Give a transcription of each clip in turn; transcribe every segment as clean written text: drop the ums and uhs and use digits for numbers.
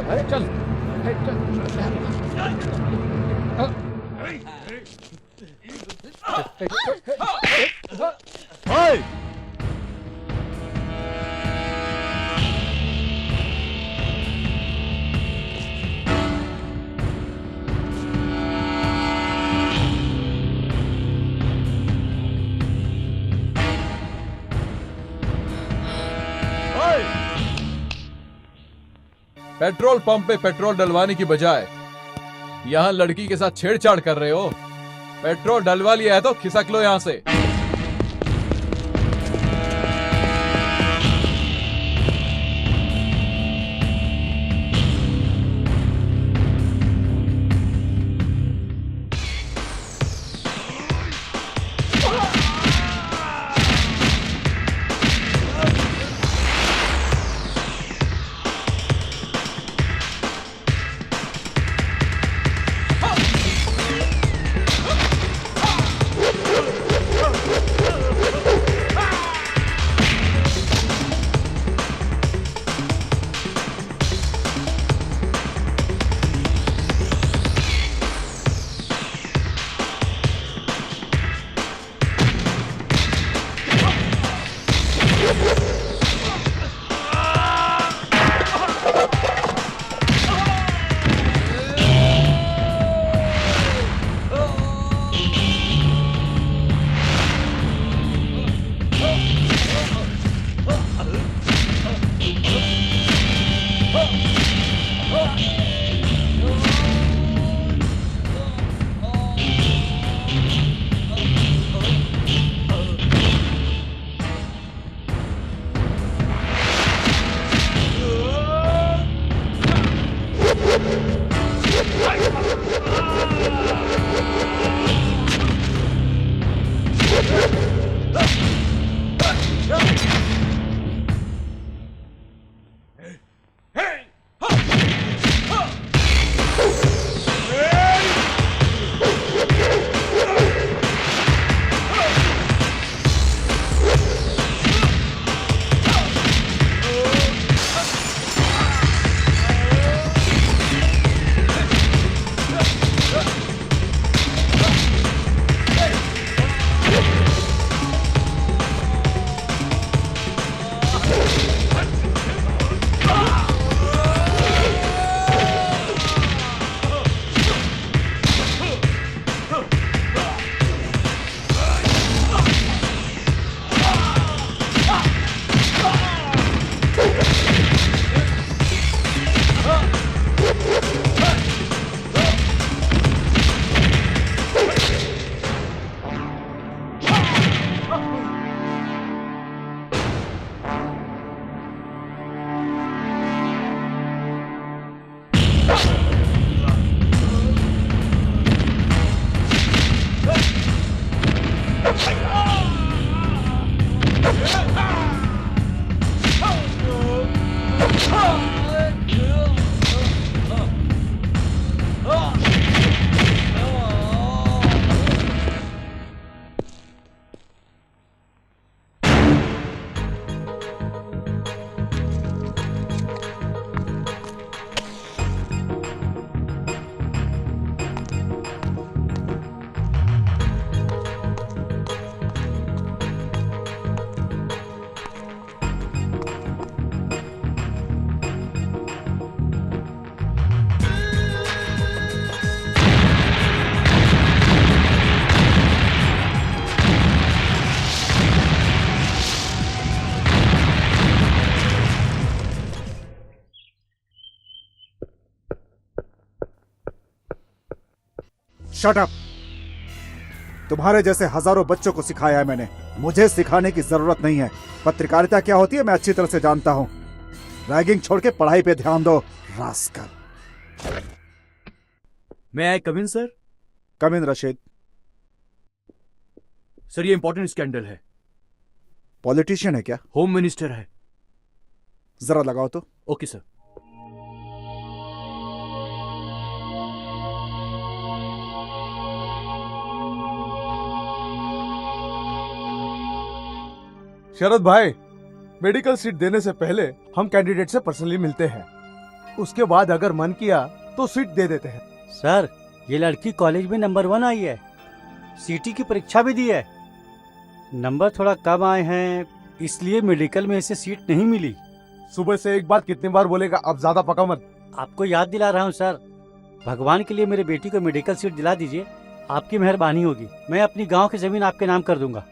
अरे चल ओए! पेट्रोल पंप पे पेट्रोल डलवाने की बजाय यहां लड़की के साथ छेड़छाड़ कर रहे हो। पेट्रोल डलवा लिया है तो खिसक लो यहां से। Shut up! तुम्हारे जैसे हजारों बच्चों को सिखाया है मैंने, मुझे सिखाने की जरूरत नहीं है। पत्रकारिता क्या होती है मैं अच्छी तरह से जानता हूं। रैगिंग छोड़ के पढ़ाई पे ध्यान दो, रास्कल। मैं आई कम इन सर? कम इन रशीद। सर ये इंपॉर्टेंट स्कैंडल है। पॉलिटिशियन है क्या? होम मिनिस्टर है। जरा लगाओ तो। Okay sir. शरद भाई, मेडिकल सीट देने से पहले हम कैंडिडेट से पर्सनली मिलते हैं। उसके बाद अगर मन किया तो सीट दे देते हैं। सर, ये लड़की कॉलेज में नंबर 1 आई है, सीटी की परीक्षा भी दी है। नंबर थोड़ा कम आए हैं, इसलिए मेडिकल में इसे सीट नहीं मिली। सुबह से एक बात कितनी बार बोलेगा, अब ज्यादा पका मत। आपको याद दिला रहा हूँ सर, भगवान के लिए मेरे बेटी को मेडिकल सीट दिला दीजिए, आपकी मेहरबानी होगी। मैं अपनी गांव की जमीन आपके नाम कर दूंगा,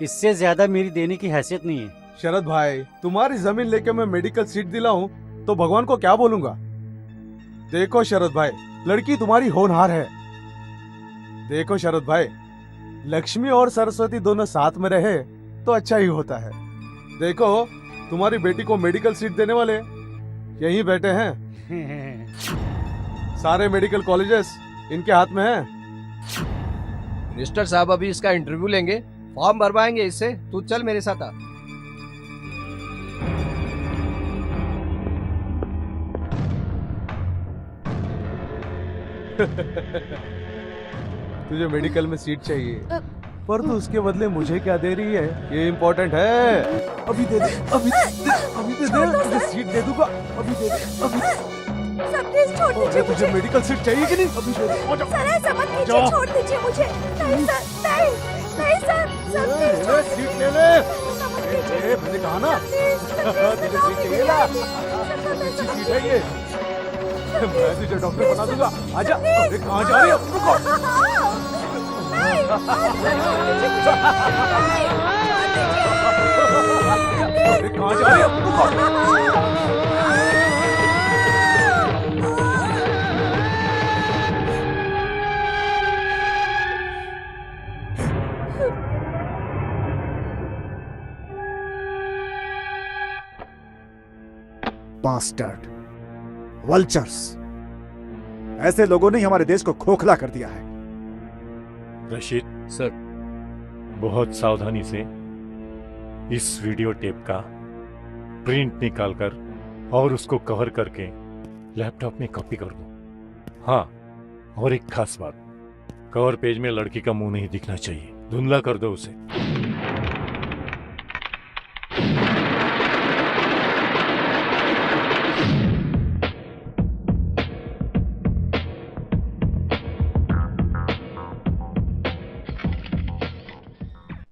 इससे ज्यादा मेरी देने की हैसियत नहीं है। शरद भाई, तुम्हारी जमीन लेके मैं मेडिकल सीट दिलाऊं तो भगवान को क्या बोलूंगा? देखो शरद भाई, लड़की तुम्हारी होनहार है। देखो शरद भाई, लक्ष्मी और सरस्वती दोनों साथ में रहे तो अच्छा ही होता है। देखो, तुम्हारी बेटी को मेडिकल सीट देने वाले यहीं बैठे हैं। सारे मेडिकल कॉलेजेस इनके हाथ में हैं। मिनिस्टर साहब अभी इसका इंटरव्यू लेंगे, फॉर्म भरवाएंगे इससे। तू चल मेरे साथ आ। तुझे मेडिकल में सीट चाहिए, पर तू उसके बदले मुझे क्या दे रही है, ये इम्पोर्टेंट है। अभी दे दे, अभी दे दे, तुझे सीट दे दूंगा। अभी दे दे, अभी। सर प्लीज छोड़ दीजिए तुझे मुझे। मेडिकल सीट चाहिए कि नहीं? अभी दे दे। सर ऐसा मत कीजिए, जाओ। छोड़ दीजिए मुझे। नहीं सर, नहीं नहीं सर, सर प्लीज छोड़ दीजिए। सीट ले ले। ऐसा मत कीजिए। मैंने कहा ना, प्लीज, तुझे सीट चाहिए ना? अच्छी सीट है ये, मैं तुझे डॉक्टर बना दूंगा। आजा। अरे कहाँ जा रही है? रुको। अरे कहाँ जा रही है? रुको। बास्टर्ड, वल्चर्स, ऐसे लोगों ने ही हमारे देश को खोखला कर दिया है। रशीद सर। बहुत सावधानी से इस वीडियो टेप का प्रिंट निकालकर और उसको कवर करके लैपटॉप में कॉपी कर दो। हाँ, और एक खास बात, कवर पेज में लड़की का मुंह नहीं दिखना चाहिए, धुंधला कर दो उसे।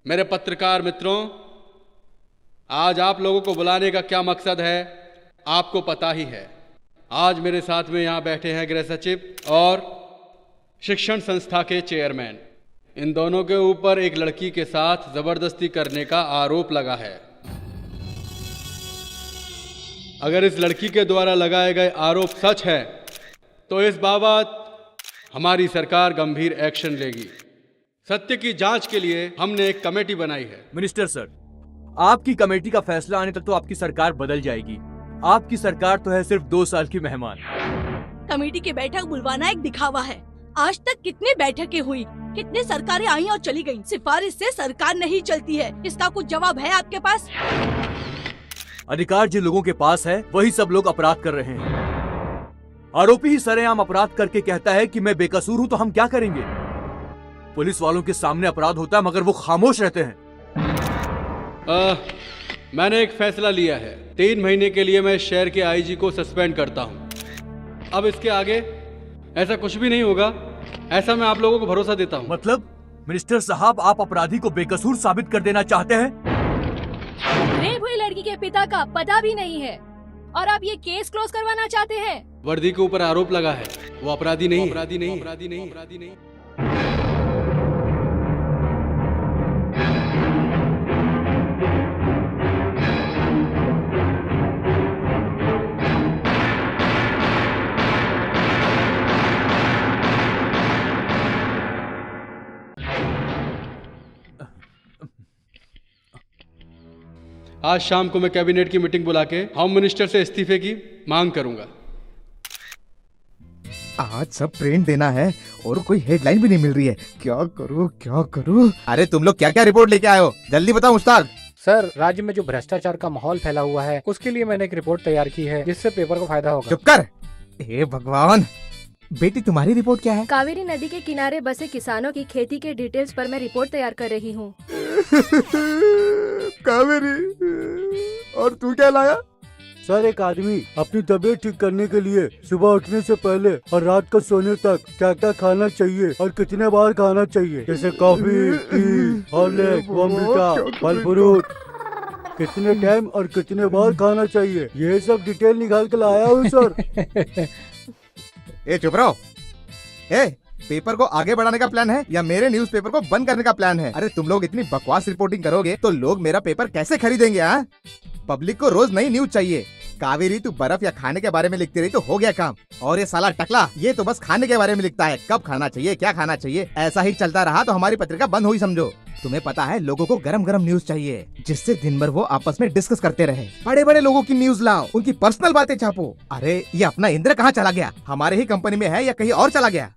मेरे पत्रकार मित्रों, आज आप लोगों को बुलाने का क्या मकसद है आपको पता ही है। आज मेरे साथ में यहाँ बैठे हैं गृह सचिव और शिक्षण संस्था के चेयरमैन। इन दोनों के ऊपर एक लड़की के साथ जबरदस्ती करने का आरोप लगा है। अगर इस लड़की के द्वारा लगाए गए आरोप सच है तो इस बाबत हमारी सरकार गंभीर एक्शन लेगी। सत्य की जांच के लिए हमने एक कमेटी बनाई है। मिनिस्टर सर, आपकी कमेटी का फैसला आने तक तो आपकी सरकार बदल जाएगी। आपकी सरकार तो है सिर्फ 2 साल की मेहमान। कमेटी की बैठक बुलवाना एक दिखावा है। आज तक कितनी बैठकें हुई, कितनी सरकारें आई और चली गईं। सिफारिश से सरकार नहीं चलती है। इसका कुछ जवाब है आपके पास? अधिकार जिन लोगों के पास है वही सब लोग अपराध कर रहे हैं। आरोपी ही सरेआम अपराध करके कहता है कि मैं बेकसूर हूँ, तो हम क्या करेंगे? पुलिस वालों के सामने अपराध होता है मगर वो खामोश रहते हैं। मैंने एक फैसला लिया है। 3 महीने के लिए मैं शहर के आईजी को सस्पेंड करता हूँ। अब इसके आगे ऐसा कुछ भी नहीं होगा, ऐसा मैं आप लोगों को भरोसा देता हूँ। मतलब मिनिस्टर साहब, आप अपराधी को बेकसूर साबित कर देना चाहते हैं? रेप हुई लड़की के पिता का पता भी नहीं है और आप ये केस क्लोज करवाना चाहते हैं? वर्दी के ऊपर आरोप लगा है, वो अपराधी नहीं, अपराधी नहीं, अपराधी नहीं, अपराधी नहीं। आज शाम को मैं कैबिनेट की मीटिंग बुला के होम मिनिस्टर से इस्तीफे की मांग करूंगा। आज सब प्रिंट देना है और कोई हेडलाइन भी नहीं मिल रही है। क्या करूं क्या करूं? अरे तुम लोग क्या क्या रिपोर्ट लेके आए हो, जल्दी बताओ मुश्ताक। सर, राज्य में जो भ्रष्टाचार का माहौल फैला हुआ है उसके लिए मैंने एक रिपोर्ट तैयार की है जिससे पेपर को फायदा होगा। चुप कर। हे भगवान, बेटी तुम्हारी रिपोर्ट क्या है? कावेरी नदी के किनारे बसे किसानों की खेती के डिटेल्स पर मैं रिपोर्ट तैयार कर रही हूँ। कावेरी, और तू क्या लाया? सर, एक आदमी अपनी तबीयत ठीक करने के लिए सुबह उठने से पहले और रात को सोने तक क्या क्या खाना चाहिए और कितने बार खाना चाहिए, जैसे कॉफी, टी, हॉर्लिक्स, बॉर्नवीटा, फल फ्रूट, कितने टाइम और कितने बार खाना चाहिए, ये सब डिटेल निकाल के लाया हूँ सर। ए चुप रहो। ए, पेपर को आगे बढ़ाने का प्लान है या मेरे न्यूज़पेपर को बंद करने का प्लान है? अरे तुम लोग इतनी बकवास रिपोर्टिंग करोगे तो लोग मेरा पेपर कैसे खरीदेंगे? हाँ, पब्लिक को रोज नई न्यूज चाहिए। कावेरी, तू बर्फ या खाने के बारे में लिखती रही तो हो गया काम, और ये साला टकला ये तो बस खाने के बारे में लिखता है, कब खाना चाहिए, क्या खाना चाहिए। ऐसा ही चलता रहा तो हमारी पत्रिका बंद हुई समझो। तुम्हें पता है लोगों को गरम गरम न्यूज चाहिए, जिससे दिन भर वो आपस में डिस्कस करते रहे। बड़े बड़े लोगों की न्यूज लाओ, उनकी पर्सनल बातें छापो। अरे ये अपना इंद्र कहाँ चला गया? हमारे ही कंपनी में है या कहीं और चला गया?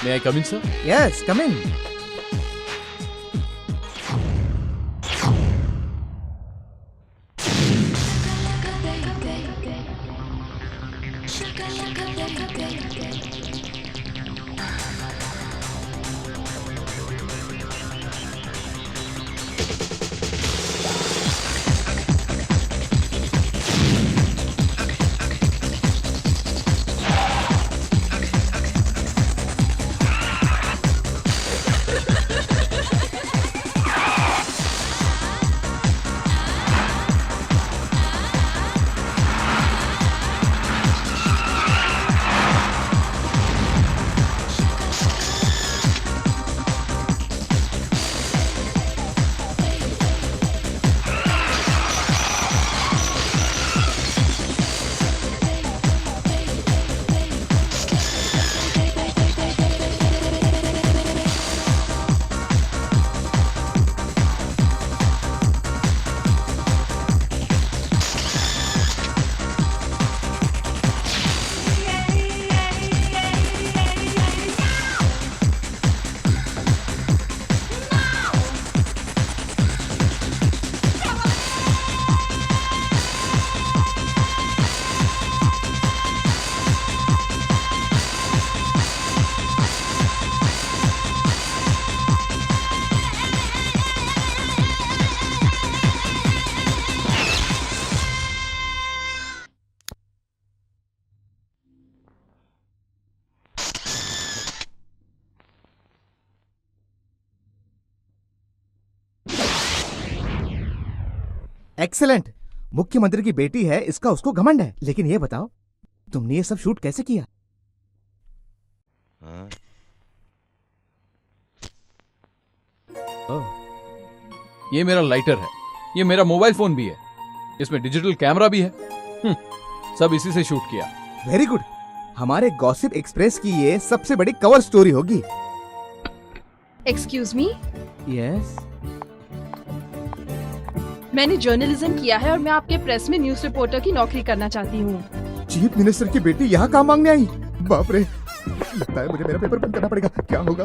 May I come in, sir? Yes, come in. Excellent. मुख्यमंत्री की बेटी है, इसका उसको घमंड है। लेकिन ये बताओ, तुमने ये सब शूट कैसे किया? ये मेरा लाइटर है, ये मेरा मोबाइल फोन भी है, इसमें डिजिटल कैमरा भी है। सब इसी से शूट किया। Very good. हमारे गॉसिप एक्सप्रेस की ये सबसे बड़ी कवर स्टोरी होगी। एक्सक्यूज मी, यस, मैंने जर्नलिज्म किया है और मैं आपके प्रेस में न्यूज रिपोर्टर की नौकरी करना चाहती हूँ। चीफ मिनिस्टर की बेटी यहाँ काम मांगने आई? बाप रे, लगता है मुझे मेरा पेपर बंद करना पड़ेगा। क्या होगा?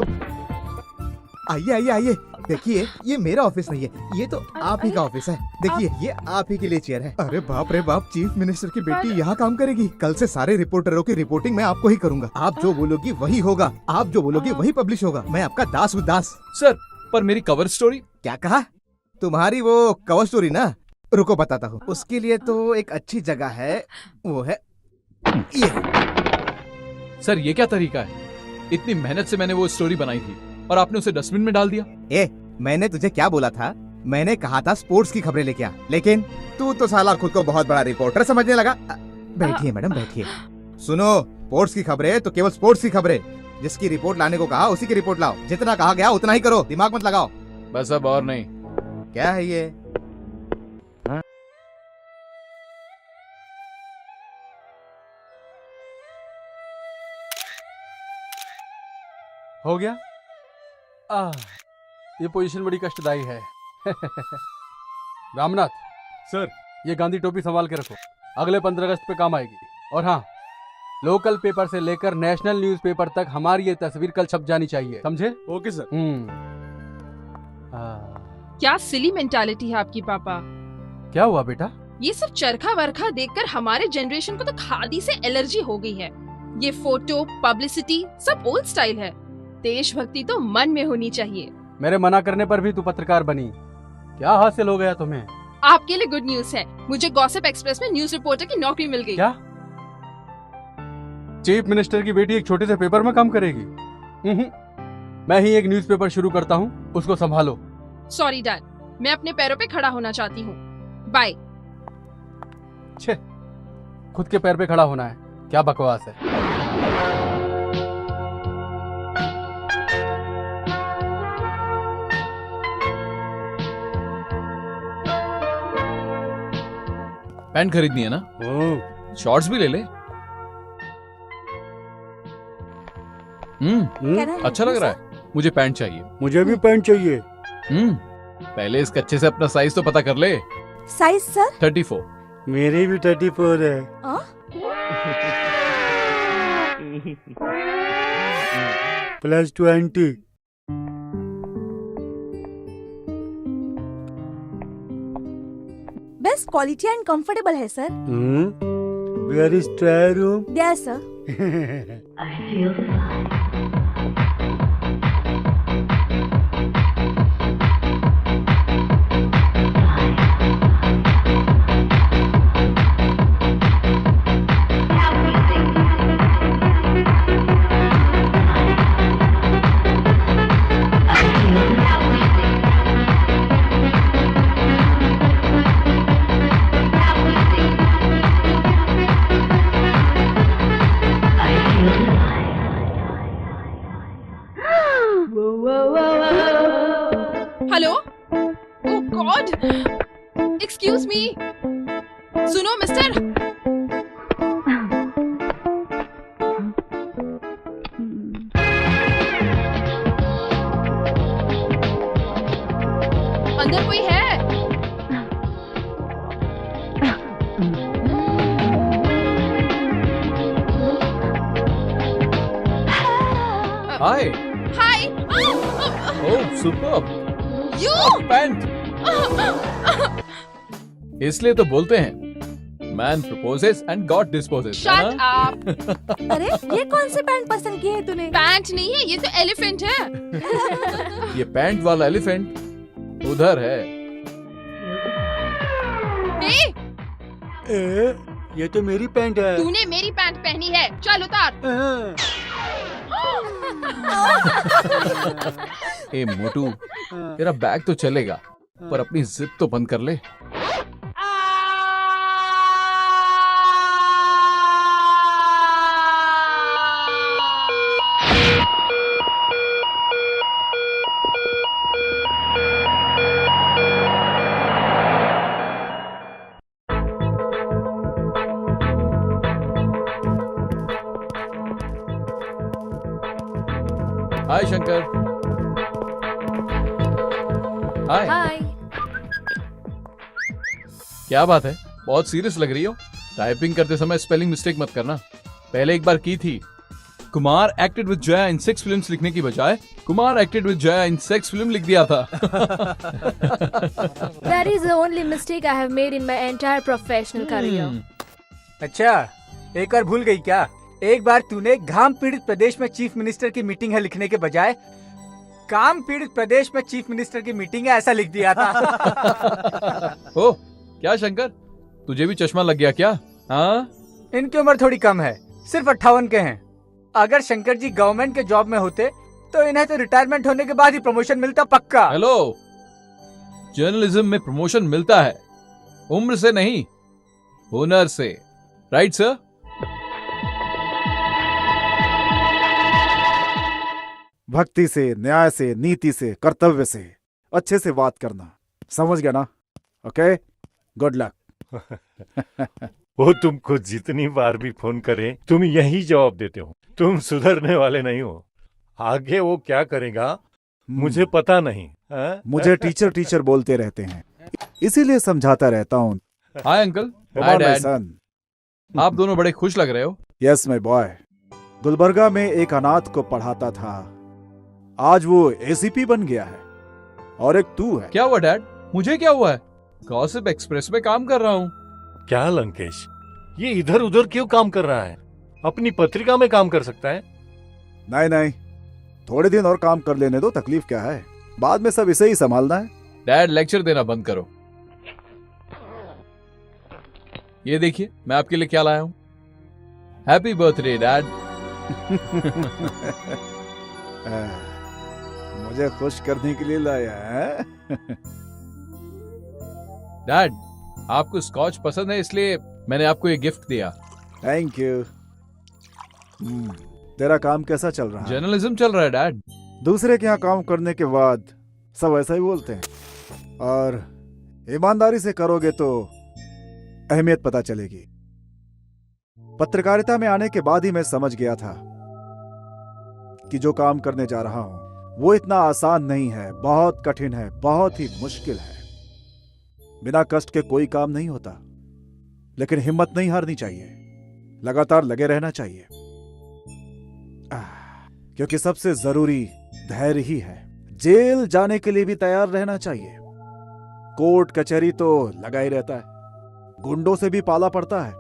आइए आइए आइए, देखिए ये मेरा ऑफिस नहीं है, ये तो आप ही का ऑफिस है। देखिए ये आप ही के लिए चेयर है। अरे बाप रे बाप, चीफ मिनिस्टर की बेटी यहाँ काम करेगी। कल से सारे रिपोर्टरों की रिपोर्टिंग मैं आपको ही करूंगा। आप जो बोलोगी वही होगा, आप जो बोलोगी वही पब्लिश होगा। मैं आपका दास हूँ, दास। सर, पर मेरी कवर स्टोरी? क्या कहा? तुम्हारी वो कवर स्टोरी ना, रुको बताता हूँ। उसके लिए तो एक अच्छी जगह है, वो है ये। सर ये क्या तरीका है? इतनी मेहनत से मैंने वो स्टोरी बनाई थी और आपने उसे डस्टबिन में डाल दिया। ए, मैंने तुझे क्या बोला था? मैंने कहा था स्पोर्ट्स की खबरें लेके आ, लेकिन तू तो साला खुद को बहुत बड़ा रिपोर्टर समझने लगा। बैठिए मैडम, बैठिए। सुनो, स्पोर्ट्स की खबरें तो केवल स्पोर्ट्स की खबरें। जिसकी रिपोर्ट लाने को कहा उसी की रिपोर्ट लाओ। जितना कहा गया उतना ही करो, दिमाग मत लगाओ। बस अब और नहीं। क्या है ये? हो गया? ये पोजीशन बड़ी कष्टदायी है। रामनाथ सर, ये गांधी टोपी संभाल के रखो, अगले 15 अगस्त पे काम आएगी। और हाँ, लोकल पेपर से लेकर नेशनल न्यूज़पेपर तक हमारी ये तस्वीर कल छप जानी चाहिए, समझे? Okay sir. क्या सिली मेंटालिटी है आपकी पापा। क्या हुआ बेटा? ये सब चरखा वरखा देखकर हमारे जनरेशन को तो खादी से एलर्जी हो गई है। ये फोटो पब्लिसिटी सब ओल्ड स्टाइल है। देशभक्ति तो मन में होनी चाहिए। मेरे मना करने पर भी तू पत्रकार बनी, क्या हासिल हो गया तुम्हें? आपके लिए गुड न्यूज है, मुझे गॉसिप एक्सप्रेस में न्यूज रिपोर्टर की नौकरी मिल गई। क्या? चीफ मिनिस्टर की बेटी एक छोटे से पेपर में काम करेगी? मैं ही एक न्यूज़पेपर शुरू करता हूँ, उसको संभालो। सॉरी डैड, मैं अपने पैरों पे खड़ा होना चाहती हूँ। बाय। छे, खुद के पैर पे खड़ा होना है, क्या बकवास है। पैंट खरीदनी है ना? शॉर्ट्स भी ले ले। अच्छा लग रहा है। मुझे पैंट चाहिए। मुझे भी पैंट चाहिए। पहले इसका अच्छे से अपना साइज तो पता कर ले। Size sir? 34। मेरे भी 34 है। Plus 20। Best quality and comfortable है sir. Where is trial room? There sir. Hello, oh God, excuse me, सुनो मिस्टर। अंदर कोई है? Hi. Hi. Oh superb. You pant. इसलिए तो बोलते हैं man proposes and God disposes. Shut up. अरे ये कौन से पैंट पसंद किए है तूने? पैंट नहीं है, ये तो एलिफेंट है। ये पैंट वाला एलिफेंट उधर है। ये तो मेरी पैंट है। तूने मेरी पैंट पहनी है, चल उतार। ए मोटू, तेरा बैग तो चलेगा पर अपनी जिद तो बंद कर ले। हाय शंकर। हाय। हाय। क्या बात है, बहुत सीरियस लग रही हो। टाइपिंग करते समय स्पेलिंग मिस्टेक मत करना। पहले एक बार की थी। Kumar acted with Jaya in 6 films लिखने की बजाय Kumar acted with Jaya in sex film लिख दिया था। That is the only mistake I have made in my entire professional career. अच्छा, एक और भूल गई क्या? एक बार तूने घाम पीड़ित प्रदेश में चीफ मिनिस्टर की मीटिंग है लिखने के बजाय काम पीड़ित प्रदेश में चीफ मिनिस्टर की मीटिंग है ऐसा लिख दिया था। ओह, क्या शंकर, तुझे भी चश्मा लग गया क्या? हाँ? इनकी उम्र थोड़ी कम है, सिर्फ 58 के हैं। अगर शंकर जी गवर्नमेंट के जॉब में होते तो इन्हें तो रिटायरमेंट होने के बाद ही प्रमोशन मिलता पक्का। हेलो, जर्नलिज्म में प्रमोशन मिलता है उम्र से नहीं, हुनर से। Right sir? भक्ति से, न्याय से, नीति से, कर्तव्य से, अच्छे से बात करना, समझ गया ना? Okay, good luck. वो तुमको जितनी बार भी फोन करे तुम यही जवाब देते हो। तुम सुधरने वाले नहीं हो। आगे वो क्या करेगा मुझे पता नहीं। हाँ? मुझे टीचर टीचर बोलते रहते हैं, इसीलिए समझाता रहता हूँ। Hi uncle. Hi dad. आप दोनों बड़े खुश लग रहे हो। Yes my boy. गुलबर्गा में एक अनाथ को पढ़ाता था, आज वो एसीपी बन गया है। और एक तू है। क्या हुआ डैड? मुझे क्या हुआ है? गॉसिप एक्सप्रेस में काम कर रहा हूँ। क्या लंकेश, ये इधर उधर क्यों काम कर रहा है? अपनी पत्रिका में काम कर सकता है। नहीं नहीं, थोड़े दिन और काम कर लेने दो, तकलीफ क्या है, बाद में सब इसे ही संभालना है। डैड लेक्चर देना बंद करो। ये देखिए मैं आपके लिए क्या लाया हूँ। Happy birthday dad. मुझे खुश करने के लिए लाया है। डैड आपको स्कॉच पसंद है, इसलिए मैंने आपको ये गिफ्ट दिया। Thank you. तेरा काम कैसा चल रहा है? जर्नलिज्म चल रहा है डैड। दूसरे के यहाँ काम करने के बाद सब ऐसा ही बोलते हैं, और ईमानदारी से करोगे तो अहमियत पता चलेगी। पत्रकारिता में आने के बाद ही मैं समझ गया था कि जो काम करने जा रहा हूं वो इतना आसान नहीं है, बहुत कठिन है, बहुत ही मुश्किल है। बिना कष्ट के कोई काम नहीं होता, लेकिन हिम्मत नहीं हारनी चाहिए, लगातार लगे रहना चाहिए, क्योंकि सबसे जरूरी धैर्य ही है। जेल जाने के लिए भी तैयार रहना चाहिए। कोर्ट कचहरी तो लगा ही रहता है, गुंडों से भी पाला पड़ता है।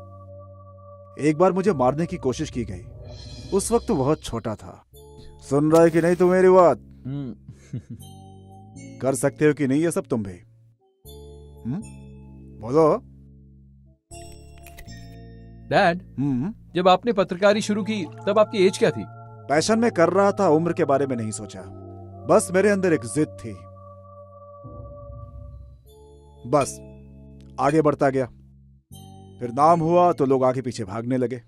एक बार मुझे मारने की कोशिश की गई, उस वक्त तो बहुत छोटा था। सुन रहा है कि नहीं तू मेरी बात? कर सकते हो कि नहीं ये सब तुम भी? बोलो। डैड जब आपने पत्रकारी शुरू की तब आपकी एज क्या थी? पैशन में कर रहा था, उम्र के बारे में नहीं सोचा। बस मेरे अंदर एक जिद थी, बस आगे बढ़ता गया। फिर नाम हुआ तो लोग आगे पीछे भागने लगे।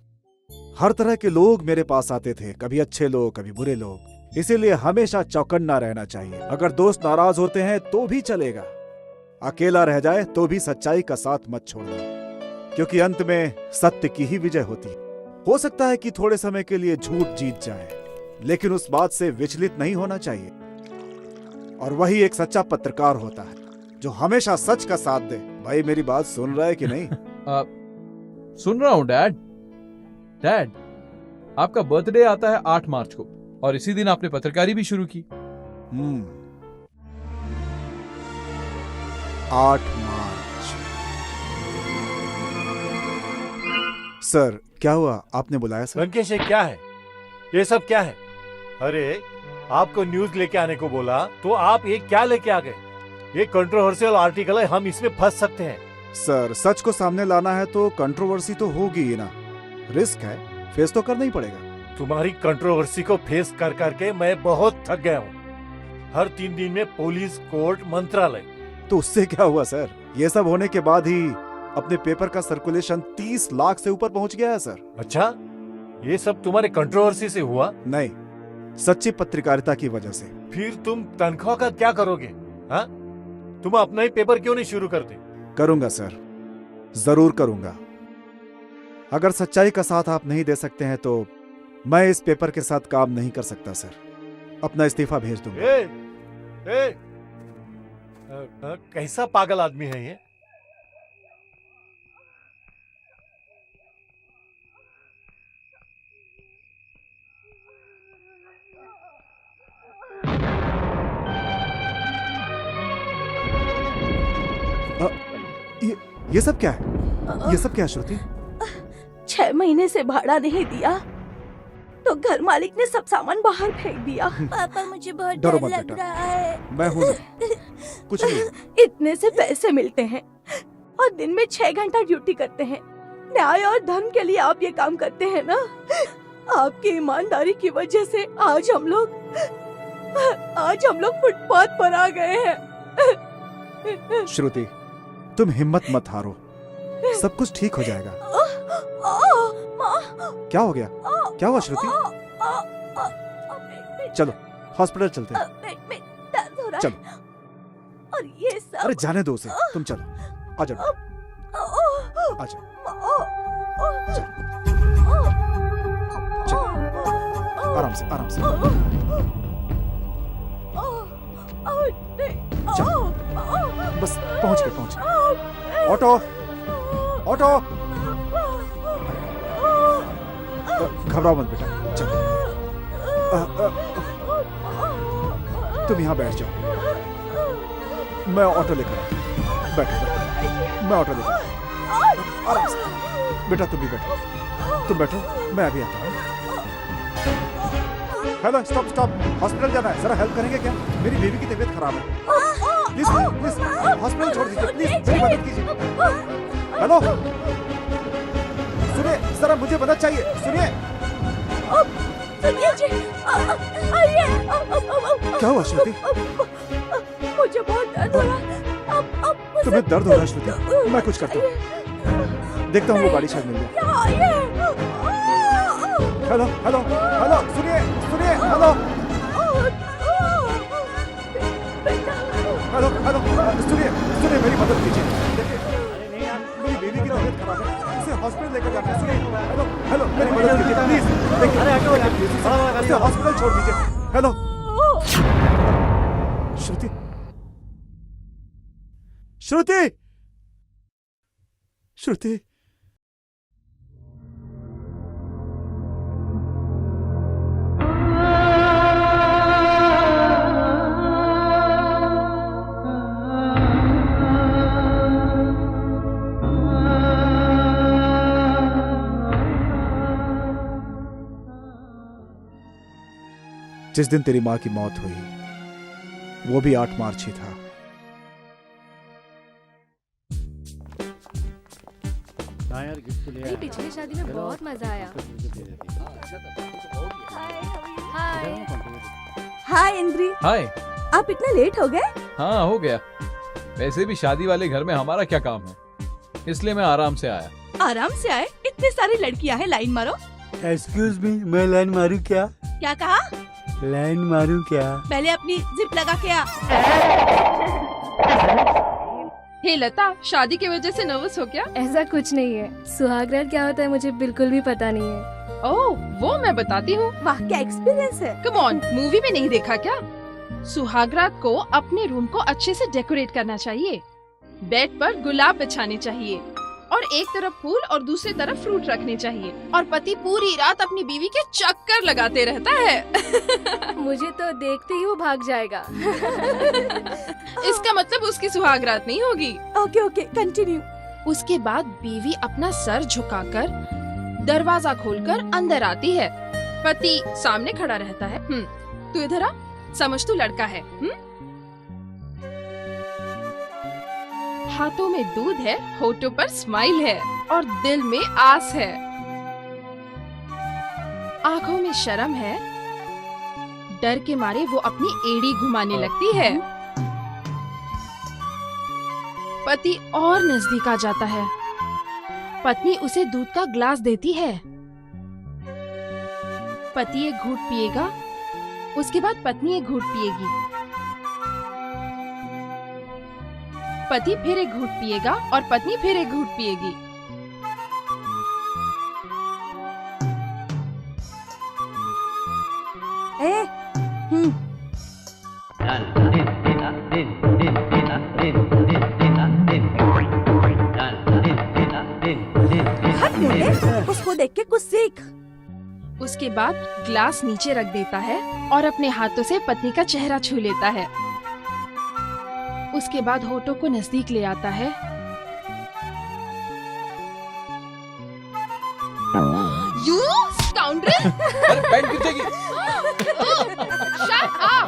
हर तरह के लोग मेरे पास आते थे, कभी अच्छे लोग कभी बुरे लोग। इसीलिए हमेशा चौकन्ना रहना चाहिए। अगर दोस्त नाराज होते हैं तो भी चलेगा, अकेला रह जाए तो भी सच्चाई का साथ मत छोड़ना, क्योंकि अंत में सत्य की ही विजय होती है। हो सकता है कि थोड़े समय के लिए झूठ जीत जाए, लेकिन उस बात से विचलित नहीं होना चाहिए। और वही एक सच्चा पत्रकार होता है, जो हमेशा सच का साथ दे। भाई मेरी बात सुन रहा है कि नहीं? सुन रहा हूँ डैड। डैड आपका बर्थडे आता है 8 मार्च को, और इसी दिन आपने पत्रकारी भी शुरू की। 8 मार्च। सर क्या हुआ, आपने बुलाया सर? लंकेश ये क्या है, ये सब क्या है? अरे आपको न्यूज लेके आने को बोला तो आप ये क्या लेके आ गए? ये कंट्रोवर्शियल आर्टिकल है, हम इसमें फंस सकते हैं। सर सच को सामने लाना है तो कंट्रोवर्सी तो होगी ही ना, रिस्क है, फेस तो करना ही पड़ेगा। तुम्हारी कंट्रोवर्सी को फेस कर करके मैं बहुत थक गया हूँ। हर 3 दिन में पुलिस, कोर्ट, मंत्रालय। तो उससे क्या हुआ सर? ये सब होने के बाद ही अपने पेपर का सर्कुलेशन 30 लाख से ऊपर पहुंच गया है सर। अच्छा, ये सब तुम्हारे कंट्रोवर्सी से हुआ? नहीं, सच्ची पत्रकारिता की वजह से। फिर तुम तनख्वाह का क्या करोगे? हाँ, तुम अपना ही पेपर क्यों नहीं शुरू करते? करूंगा सर, जरूर करूंगा। अगर सच्चाई का साथ आप नहीं दे सकते हैं तो मैं इस पेपर के साथ काम नहीं कर सकता सर। अपना इस्तीफा भेज दूंगा। कैसा पागल आदमी है ये? ये सब क्या है? ये सब क्या है श्रुति? 6 महीने से भाड़ा नहीं दिया तो घर मालिक ने सब सामान बाहर फेंक दिया। पापा मुझे बहुत डरो डर मत लग बेटा, रहा है। मैं हूं, कुछ नहीं। इतने से पैसे मिलते हैं और दिन में 6 घंटा ड्यूटी करते हैं। न्याय और धर्म के लिए आप ये काम करते हैं ना? आपकी ईमानदारी की वजह से आज हम लोग फुटपाथ पर आ गए हैं। श्रुति तुम हिम्मत मत हारो, सब कुछ ठीक हो जाएगा। क्या हो गया? क्या हुआ श्रुति? चलो हॉस्पिटल चलते हैं। पेट में दर्द हो रहा चलो। है और ये सब। अरे जाने दो उसे, तुम चलो, आ जाओ, आ जाओ, चलो, आराम से, आराम से। बस पहुंच गए। ऑटो ऑटो, घबराओ मत बेटा, चलो। तुम यहाँ बैठ जाओ, मैं ऑटो लेकर आता। बैठो, मैं ऑटो लेकर आता। आराम से बेटा, तुम भी बैठो, तुम बैठो, मैं अभी आता हूँ। हेलो, स्टॉप स्टॉप, हॉस्पिटल जाना है, जरा हेल्प करेंगे क्या? मेरी बेबी की तबीयत खराब है। प्लीज प्लीज हॉस्पिटल छोड़ दीजिए, प्लीज मेरी मदद कीजिए। हेलो, सुनिए, जरा मुझे मदद चाहिए, सुनिए। सुनिए जी, आइए। क्या हुआ श्रुति? मुझे बहुत दर्द हो रहा। तुम्हें दर्द हो रहा है श्रुति? मैं कुछ करता हूँ, देखता हूँ वो गाड़ी शायद मिल जाए। हेलो हेलो हेलो, सुनिए सुनिए, हेलो हेलो हेलो, सुनिए सुनिए, मेरी मदद कीजिए। देखिए, मेरी बेबी की तबीयत खराब है, उसे हॉस्पिटल लेकर जाना है। सुनिए, हेलो हेलो, मेरी मदद कीजिए प्लीज। देखिए, उसे हॉस्पिटल छोड़ दीजिए। हेलो श्रुति, श्रुति, श्रुति। जिस दिन तेरी मां की मौत हुई वो भी 8 मार्च ही था। पिछली शादी में बहुत मजा आया। हाय। हाय इंद्री, हाय। आप इतने लेट हो गए? हाँ, हो गया। वैसे भी शादी वाले घर में हमारा क्या काम है, इसलिए मैं आराम से आया। आराम से आए? इतनी सारी लड़कियां हैं, लाइन मारो। एक्सक्यूज मी, मैं लाइन मारूं क्या? क्या कहा? लाइन मारूं क्या? पहले अपनी जिप लगा के आ। हे लता, शादी की वजह से नर्वस हो क्या? ऐसा कुछ नहीं है। सुहागरात क्या होता है मुझे बिल्कुल भी पता नहीं है। ओह, वो मैं बताती हूँ। वाह, क्या एक्सपीरियंस है। कम ऑन, मूवी में नहीं देखा क्या? सुहागरात को अपने रूम को अच्छे से डेकोरेट करना चाहिए। बेड पर गुलाब बिछाने चाहिए और एक तरफ फूल और दूसरी तरफ फ्रूट रखने चाहिए, और पति पूरी रात अपनी बीवी के चक्कर लगाते रहता है। मुझे तो देखते ही वो भाग जाएगा। इसका मतलब उसकी सुहागरात नहीं होगी। Okay okay, continue. उसके बाद बीवी अपना सर झुकाकर दरवाजा खोलकर अंदर आती है। पति सामने खड़ा रहता है। तू इधर आ, समझ तू लड़का है। हाथों में दूध है, होठों पर स्माइल है और दिल में आस है। आंखों में शर्म है, डर के मारे वो अपनी एड़ी घुमाने लगती है। पति और नजदीक आ जाता है। पत्नी उसे दूध का ग्लास देती है। पति एक घूंट पिएगा, उसके बाद पत्नी एक घूंट पिएगी। पति फिर एक घूंट पिएगा और पत्नी फिर एक घूंट पिएगी। उसको देख के कुछ सीख। उसके बाद ग्लास नीचे रख देता है और अपने हाथों से पत्नी का चेहरा छू लेता है। उसके बाद होठों को नजदीक ले आता है। You scoundrel! अरे बैंड गिर जाएगी। Shut up!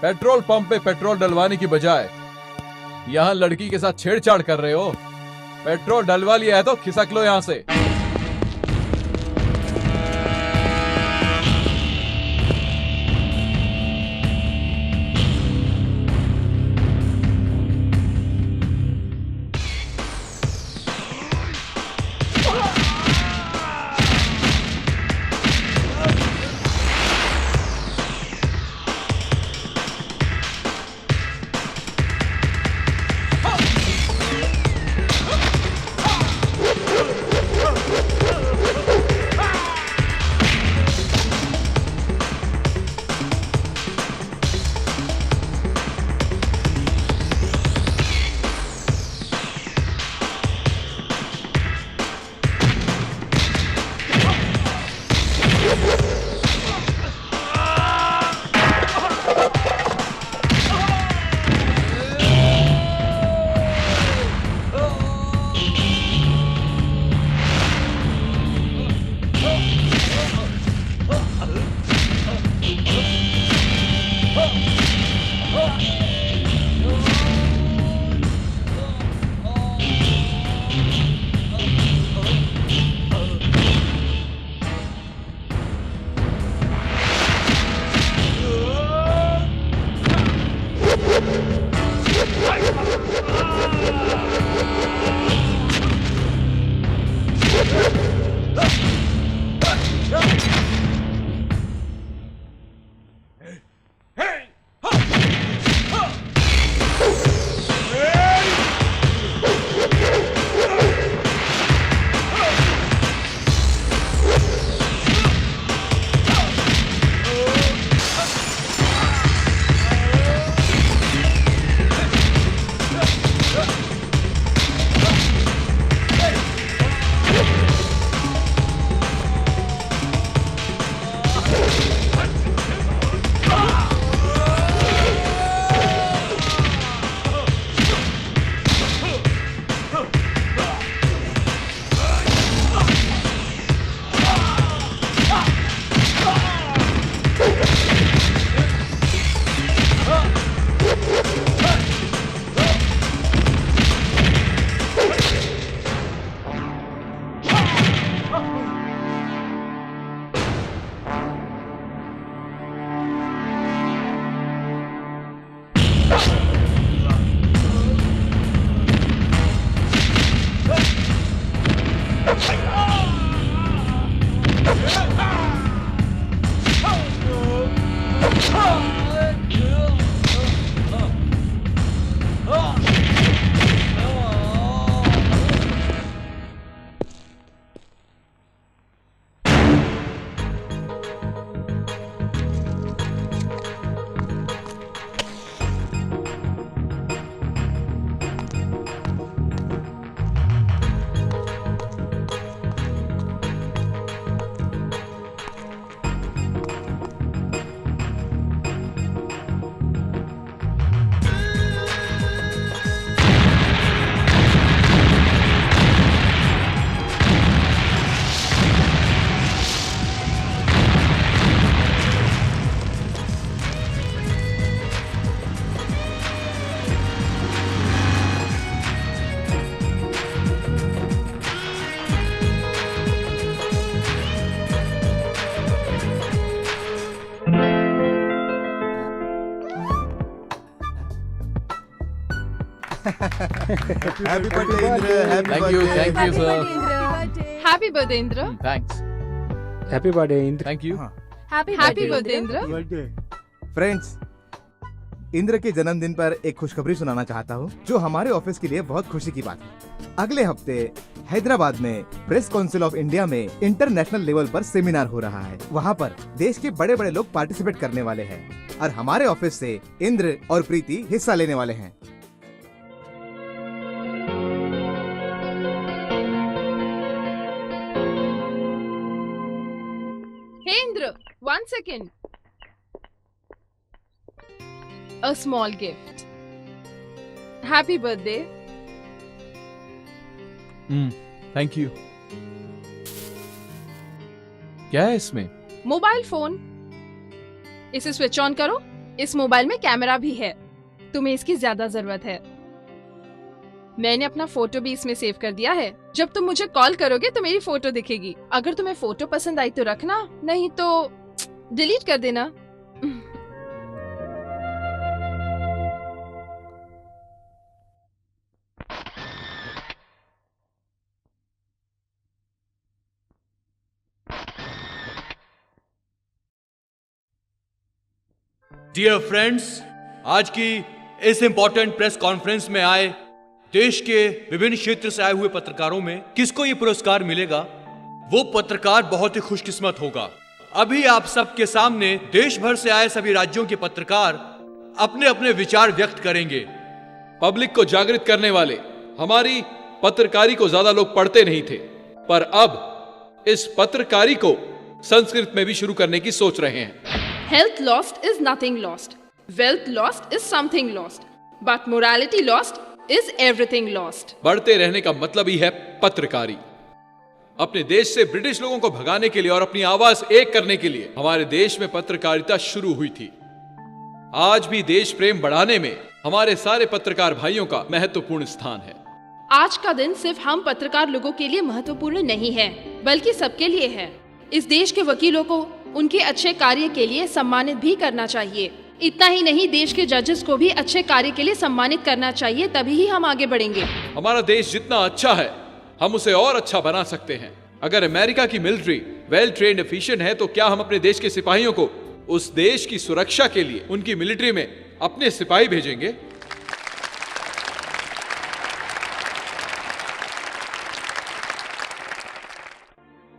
पेट्रोल पंप पे पेट्रोल डलवाने की बजाय यहाँ लड़की के साथ छेड़छाड़ कर रहे हो। पेट्रोल डलवा लिया है तो खिसक लो यहाँ से। Happy birthday Indra, thank you sir. Happy birthday Indra. Thanks. Happy birthday Indra. Thank you. Happy birthday Indra. Friends, Indra के जन्मदिन पर एक खुशखबरी सुनाना चाहता हूँ जो हमारे ऑफिस के लिए बहुत खुशी की बात है। अगले हफ्ते हैदराबाद में प्रेस काउंसिल ऑफ इंडिया में इंटरनेशनल लेवल पर सेमिनार हो रहा है। वहाँ पर देश के बड़े बड़े लोग पार्टिसिपेट करने वाले हैं और हमारे ऑफिस से इंद्र और प्रीति हिस्सा लेने वाले हैं। हे Indra, 1 second. A small gift. Happy birthday. Thank you. क्या है इसमें? Mobile phone. इसे स्विच ऑन करो इस मोबाइल में कैमरा भी है, तुम्हें इसकी ज्यादा जरूरत है। मैंने अपना फोटो भी इसमें सेव कर दिया है। जब तुम मुझे कॉल करोगे तो मेरी फोटो दिखेगी। अगर तुम्हें फोटो पसंद आई तो रखना, नहीं तो डिलीट कर देना। डियर फ्रेंड्स, आज की इस इंपॉर्टेंट प्रेस कॉन्फ्रेंस में आए देश के विभिन्न क्षेत्र से आए हुए पत्रकारों में किसको ये पुरस्कार मिलेगा, वो पत्रकार बहुत ही खुशकिस्मत होगा। अभी आप सबके सामने देश भर से आए सभी राज्यों के पत्रकार अपने अपने विचार व्यक्त करेंगे। पब्लिक को जागृत करने वाले हमारी पत्रकारी को ज्यादा लोग पढ़ते नहीं थे, पर अब इस पत्रकारी को संस्कृत में भी शुरू करने की सोच रहे हैं। Health lost is nothing lost. Wealth lost is something lost. But morality lost is everything lost. बढ़ते रहने का मतलब ही है पत्रकारी। अपने देश से ब्रिटिश लोगों को भगाने के लिए और अपनी आवाज एक करने के लिए हमारे देश में पत्रकारिता शुरू हुई थी। आज भी देश प्रेम बढ़ाने में हमारे सारे पत्रकार भाइयों का महत्वपूर्ण स्थान है। आज का दिन सिर्फ हम पत्रकार लोगों के लिए महत्वपूर्ण नहीं है, बल्कि सबके लिए है। इस देश के वकीलों को उनके अच्छे कार्य के लिए सम्मानित भी करना चाहिए। इतना ही नहीं, देश के जजेस को भी अच्छे कार्य के लिए सम्मानित करना चाहिए, तभी ही हम आगे बढ़ेंगे। हमारा देश जितना अच्छा है हम उसे और अच्छा बना सकते हैं। अगर अमेरिका की मिलिट्री वेल ट्रेन्ड एफिशिएंट है, तो क्या हम अपने देश के सिपाहियों को उस देश की सुरक्षा के लिए उनकी मिलिट्री में अपने सिपाही भेजेंगे?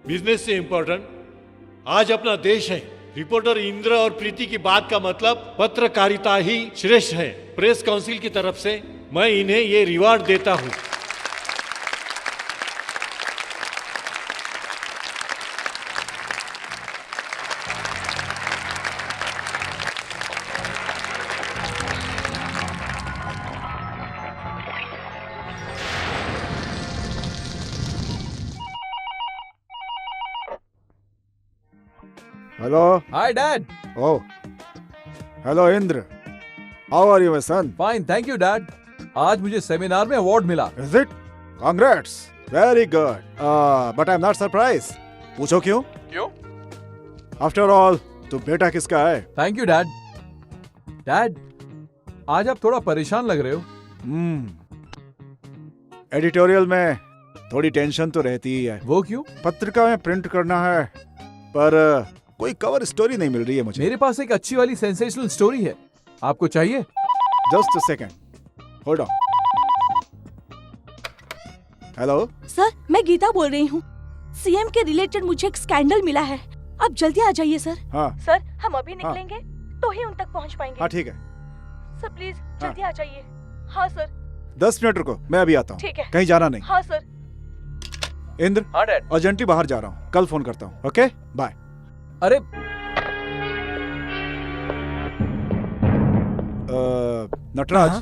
बिजनेस से इंपॉर्टेंट आज अपना देश है। रिपोर्टर इंद्र और प्रीति की बात का मतलब पत्रकारिता ही श्रेष्ठ है। प्रेस काउंसिल की तरफ से मैं इन्हें ये रिवार्ड देता हूं। Hello. Hi dad. Oh, hello Indra. How are you my son? Fine, thank you dad. आज मुझे सेमिनार में अवार्ड मिला। Is it? Congrats, very good. But I am not surprise. पूछो क्यों? क्यों? आफ्टर ऑल तो बेटा किसका है? Thank you dad. डैड, आज आप थोड़ा परेशान लग रहे हो। एडिटोरियल में थोड़ी टेंशन तो रहती ही है। वो क्यों? पत्रिका में प्रिंट करना है, पर कोई कवर स्टोरी नहीं मिल रही है मुझे। मेरे पास एक अच्छी वाली सेंसेशनल स्टोरी है, आपको चाहिए? Just a second, hold on. Hello sir, मैं गीता बोल रही हूँ। सीएम के रिलेटेड मुझे एक स्कैंडल मिला है, आप जल्दी आ जाइए सर। हाँ सर, हम अभी निकलेंगे तो ही उन तक पहुँच पाएंगे। हाँ ठीक है सर, प्लीज जल्दी आ जाइए। हाँ सर। 10 मिनट रुको, मैं अभी आता हूँ। ठीक है। कहीं जाना नहीं। हाँ सर। इंद्र, हाँ डैड। अर्जेंटली बाहर जा रहा हूँ, कल फोन करता हूँ। Okay bye. अरे नटराज,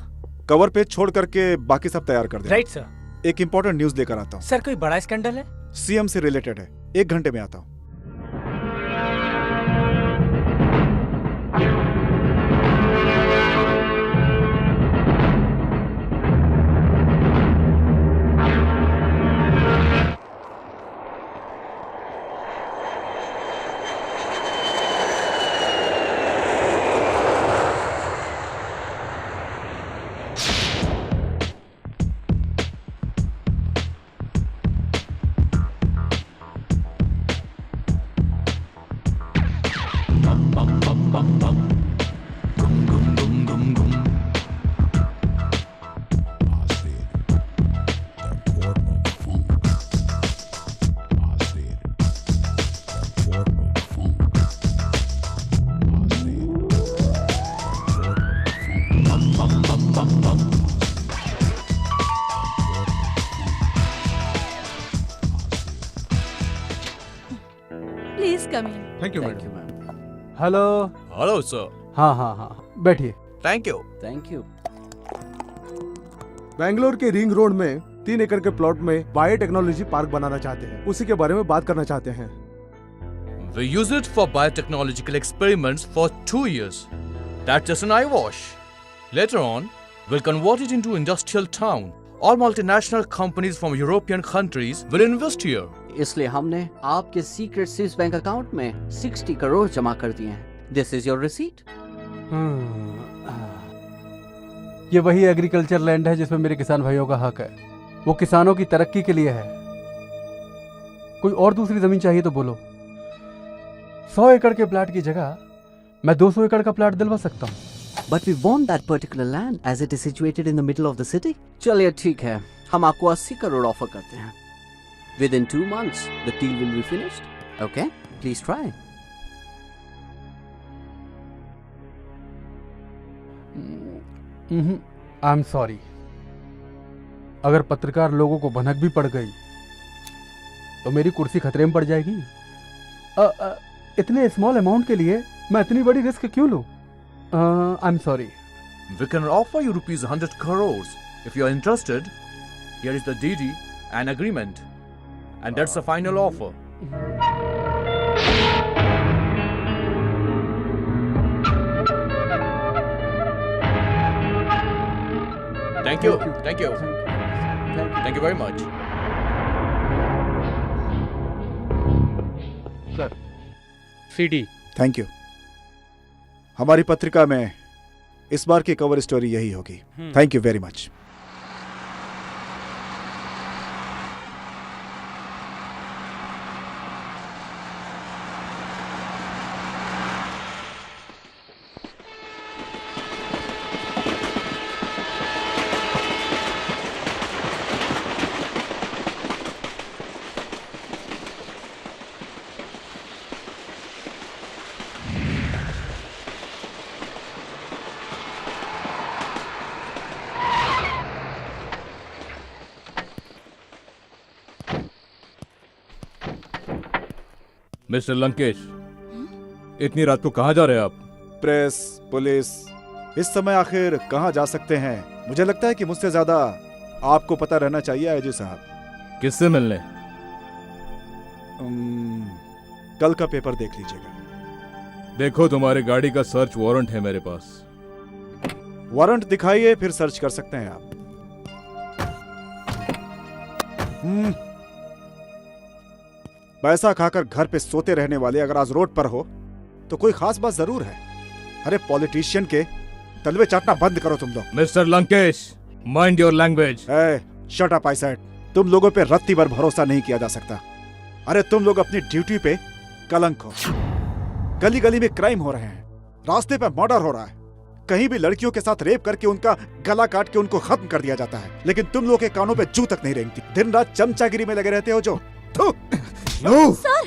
कवर पेज छोड़ करके बाकी सब तैयार कर दे। Right sir. एक इम्पोर्टेंट न्यूज लेकर आता हूँ। सर, कोई बड़ा स्कैंडल है? सीएम से रिलेटेड है। 1 घंटे में आता हूँ। Please come in. Thank you madam. Hello. Hello sir. हाँ, बैठिए। Thank you. Thank you. Bangalore के रिंग रोड में 3 एकड़ के प्लॉट में बायोटेक्नोलॉजी पार्क बनाना चाहते हैं, उसी के बारे में बात करना चाहते हैं। We use it for biotechnological experiments for 2 years. That's just an eyewash. Later on, we'll convert it into industrial town. All multinational companies from European countries will invest here. इसलिए हमने आपके सीक्रेट स्विस बैंक अकाउंट में 60 करोड़ जमा कर दिए हैं। This is your receipt. ये वही एग्रीकल्चर लैंड है जिसमें मेरे किसान भाइयों का हक है। वो किसानों की तरक्की के लिए है। कोई और दूसरी जमीन चाहिए तो बोलो। 100 एकड़ के प्लाट की जगह मैं 200 एकड़ का प्लाट दिलवा सकता हूँ। But we want that particular land as it is situated in the middle of the city. चलिए ठीक है, हम आपको 80 करोड़ ऑफर करते हैं। Within 2 months, the deal will be finished. Okay? Please try. I'm sorry. अगर पत्रकार लोगों को भनक भी पड़ गई तो मेरी कुर्सी खतरे में पड़ जाएगी। इतने स्मॉल अमाउंट के लिए मैं इतनी बड़ी रिस्क क्यों लूं? I'm sorry. We can offer you rupees 100 crores. If you are interested, here is the DD and agreement. And that's the final offer. Thank you. Thank you. Thank you very much. Sir, CD. Thank you. हमारी पत्रिका में इस बार की cover story यही होगी। Thank you very much. Mister Lankesh, इतनी रात को कहाँ जा रहे हैं आप? प्रेस, पुलिस, इस समय आखिर कहाँ जा सकते हैं? मुझे लगता है कि मुझसे ज्यादा आपको पता रहना चाहिए आईजी साहब। किससे मिलने? कल का पेपर देख लीजिएगा। देखो, तुम्हारी गाड़ी का सर्च वारंट है मेरे पास। वारंट दिखाइए, फिर सर्च कर सकते हैं आप। पैसा खाकर घर पे सोते रहने वाले अगर आज रोड पर हो तो कोई खास बात जरूर है। अरे पॉलिटिशियन के तलवे चाटना बंद करो तुम लोग। Mister Lankesh, mind your language. Shut up I said. तुम लोगों पे रत्ती भर भरोसा नहीं किया जा सकता। अरे तुम लोग अपनी ड्यूटी पे कलंक हो। गली गली में क्राइम हो रहे हैं, रास्ते पे मर्डर हो रहा है, कहीं भी लड़कियों के साथ रेप करके उनका गला काट के उनको खत्म कर दिया जाता है, लेकिन तुम लोग के कानों पे जू तक नहीं रेंगती। दिन रात चमचागिरी में लगे रहते हो जो। सर!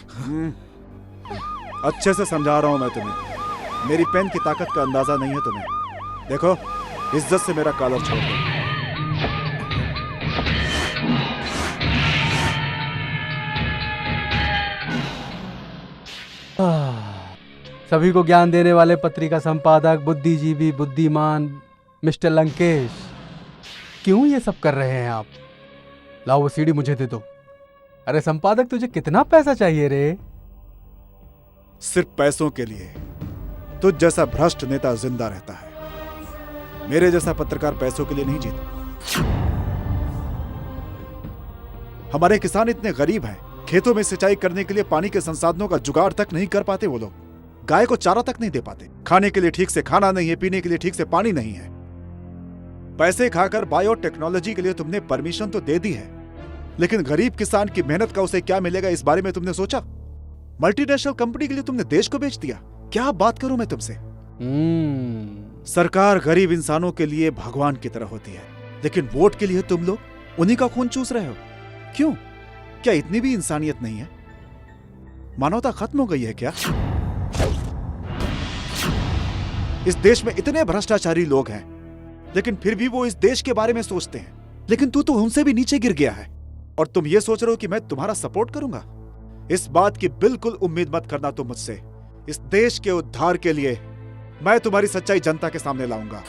अच्छे से समझा रहा हूं मैं तुम्हें। मेरी पेन की ताकत का अंदाजा नहीं है तुम्हें। देखो, इज्जत से मेरा कॉलर छोड़ दो। सभी को ज्ञान देने वाले पत्रिका संपादक, बुद्धिजीवी, बुद्धिमान मिस्टर लंकेश, क्यों ये सब कर रहे हैं आप? लाओ वो सीडी मुझे दे दो। अरे संपादक, तुझे कितना पैसा चाहिए रे? सिर्फ पैसों के लिए तुझ जैसा भ्रष्ट नेता जिंदा रहता है। मेरे जैसा पत्रकार पैसों के लिए नहीं जीता। हमारे किसान इतने गरीब हैं, खेतों में सिंचाई करने के लिए पानी के संसाधनों का जुगाड़ तक नहीं कर पाते। वो लोग गाय को चारा तक नहीं दे पाते, खाने के लिए ठीक से खाना नहीं है, पीने के लिए ठीक से पानी नहीं है। पैसे खाकर बायोटेक्नोलॉजी के लिए तुमने परमिशन तो दे दी है, लेकिन गरीब किसान की मेहनत का उसे क्या मिलेगा इस बारे में तुमने सोचा? मल्टीनेशनल कंपनी के लिए तुमने देश को बेच दिया। क्या बात करूं मैं तुमसे? सरकार गरीब इंसानों के लिए भगवान की तरह होती है, लेकिन वोट के लिए तुम लोग उन्हीं का खून चूस रहे हो। क्यों? क्या इतनी भी इंसानियत नहीं है? मानवता खत्म हो गई है क्या? इस देश में इतने भ्रष्टाचारी लोग हैं, लेकिन फिर भी वो इस देश के बारे में सोचते हैं। लेकिन तू तो उनसे भी नीचे गिर गया है और तुम ये सोच रहे हो कि मैं तुम्हारा सपोर्ट करूंगा। इस बात की बिल्कुल उम्मीद मत करना तुम मुझसे। इस देश के उद्धार के लिए मैं तुम्हारी सच्चाई जनता के सामने लाऊंगा,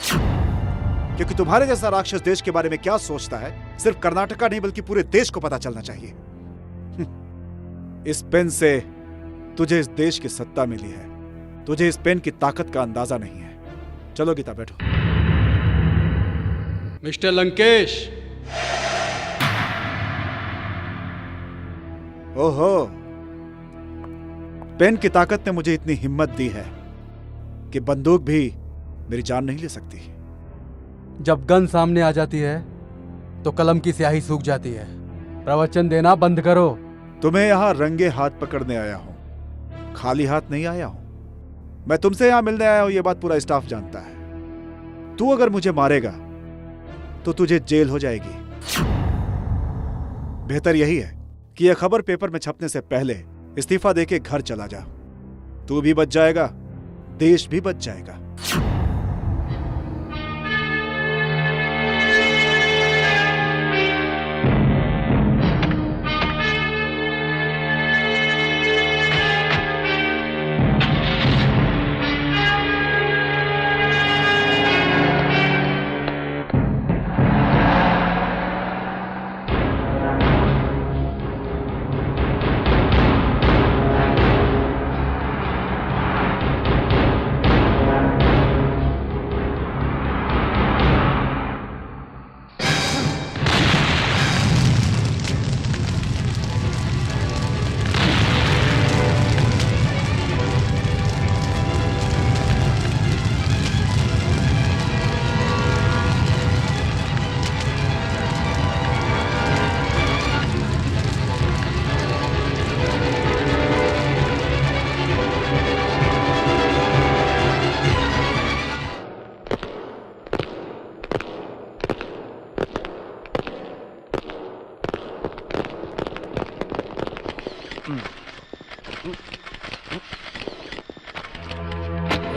क्योंकि तुम्हारे जैसा राक्षस देश के बारे में क्या सोचता है सिर्फ कर्नाटका नहीं बल्कि पूरे देश को पता चलना चाहिए। इस पेन से तुझे इस देश की सत्ता मिली है, तुझे इस पेन की ताकत का अंदाजा नहीं है। चलो गीता बैठो। मिस्टर लंकेश, ओहो, पेन की ताकत ने मुझे इतनी हिम्मत दी है कि बंदूक भी मेरी जान नहीं ले सकती। जब गन सामने आ जाती है तो कलम की स्याही सूख जाती है। प्रवचन देना बंद करो। तुम्हें यहां रंगे हाथ पकड़ने आया हूं, खाली हाथ नहीं आया हूं। मैं तुमसे यहां मिलने आया हूं, यह बात पूरा स्टाफ जानता है। तू अगर मुझे मारेगा तो तुझे जेल हो जाएगी। बेहतर यही है कि यह खबर पेपर में छपने से पहले इस्तीफा देके घर चला जा। तू भी बच जाएगा, देश भी बच जाएगा।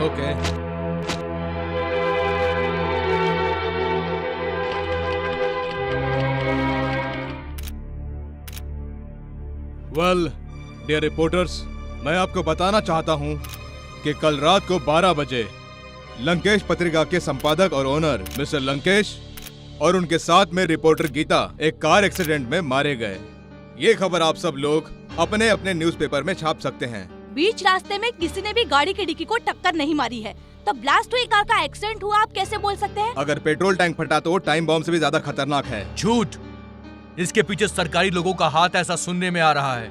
ओके। वेल डियर रिपोर्टर्स, मैं आपको बताना चाहता हूं कि कल रात को 12 बजे लंकेश पत्रिका के संपादक और ओनर मिस्टर लंकेश और उनके साथ में रिपोर्टर गीता एक कार एक्सीडेंट में मारे गए। ये खबर आप सब लोग अपने अपने न्यूज़पेपर में छाप सकते हैं। बीच रास्ते में किसी ने भी गाड़ी की डिक्की को टक्कर नहीं मारी है, तो ब्लास्ट हुई कार का एक्सीडेंट हुआ, आप कैसे बोल सकते हैं? अगर पेट्रोल टैंक फटा तो टाइम बॉम्ब से भी ज्यादा खतरनाक है। झूठ। इसके पीछे सरकारी लोगों का हाथ, ऐसा सुनने में आ रहा है।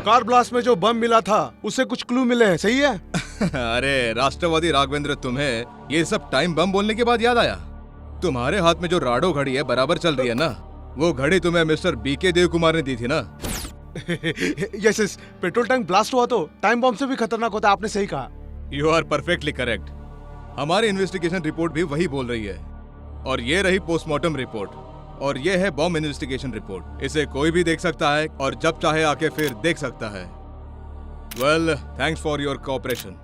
कार ब्लास्ट में जो बम मिला था उससे कुछ क्लू मिले हैं, सही है? अरे राष्ट्रवादी राघवेंद्र, तुम्हें ये सब टाइम बम बोलने के बाद याद आया। तुम्हारे हाथ में जो राडो घड़ी है बराबर चल रही है ना, वो घड़ी तुम्हें मिस्टर बीके देव कुमार ने दी थी ना। यस, पेट्रोल टैंक ब्लास्ट हुआ तो टाइम बम से भी खतरनाक होता है, आपने सही कहा। You are perfectly correct. हमारी इन्वेस्टिगेशन रिपोर्ट भी वही बोल रही है। और ये रही पोस्टमार्टम रिपोर्ट, और ये है बॉम्ब इन्वेस्टिगेशन रिपोर्ट। इसे कोई भी देख सकता है और जब चाहे आके फिर देख सकता है। Well, thanks for your cooperation.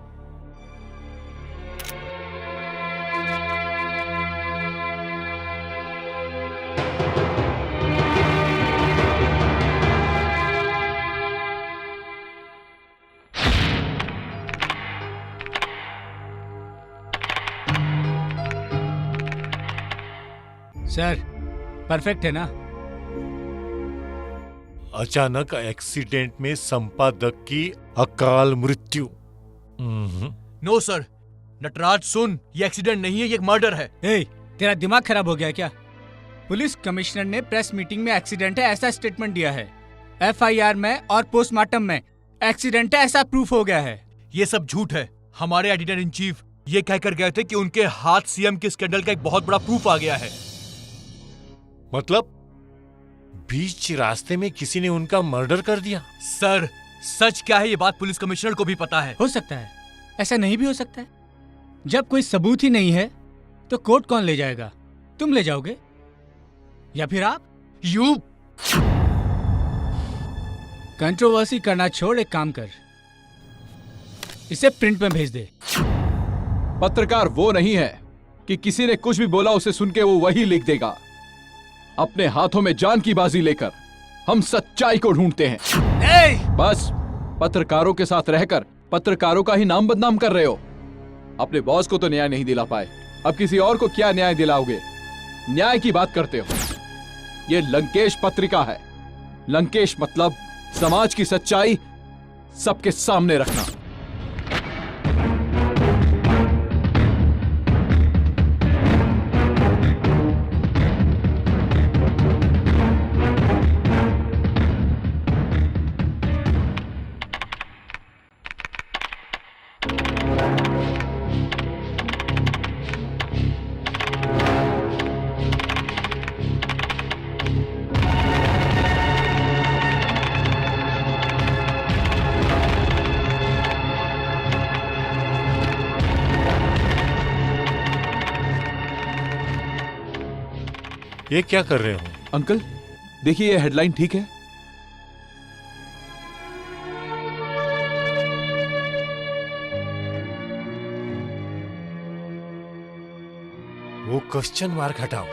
Sir, perfect है ना? अचानक एक्सीडेंट में संपादक की अकाल मृत्यु। नो सर, नटराज सुन, ये एक्सीडेंट नहीं है, ये एक मर्डर है। ए, तेरा दिमाग खराब हो गया क्या? पुलिस कमिश्नर ने प्रेस मीटिंग में एक्सीडेंट है ऐसा स्टेटमेंट दिया है। एफआईआर में और पोस्टमार्टम में एक्सीडेंट है ऐसा प्रूफ हो गया है। ये सब झूठ है। हमारे एडिटर इन चीफ ये कहकर गए थे कि उनके हाथ सीएम के स्कैंडल का एक बहुत बड़ा प्रूफ आ गया है। मतलब बीच रास्ते में किसी ने उनका मर्डर कर दिया? सर, सच क्या है ये बात पुलिस कमिश्नर को भी पता है। हो सकता है, ऐसा नहीं भी हो सकता है। जब कोई सबूत ही नहीं है तो कोर्ट कौन ले जाएगा? तुम ले जाओगे या फिर आप? यू कंट्रोवर्सी करना छोड़, एक काम कर, इसे प्रिंट में भेज दे। पत्रकार वो नहीं है कि किसी ने कुछ भी बोला उसे सुन के वो वही लिख देगा। अपने हाथों में जान की बाजी लेकर हम सच्चाई को ढूंढते हैं। बस पत्रकारों के साथ रहकर पत्रकारों का ही नाम बदनाम कर रहे हो। अपने बॉस को तो न्याय नहीं दिला पाए, अब किसी और को क्या न्याय दिलाओगे? न्याय की बात करते हो। ये लंकेश पत्रिका है। लंकेश मतलब समाज की सच्चाई सबके सामने रखना। ये क्या कर रहे हो? अंकल देखिए, ये हेडलाइन ठीक है? वो क्वेश्चन मार्क हटाओ।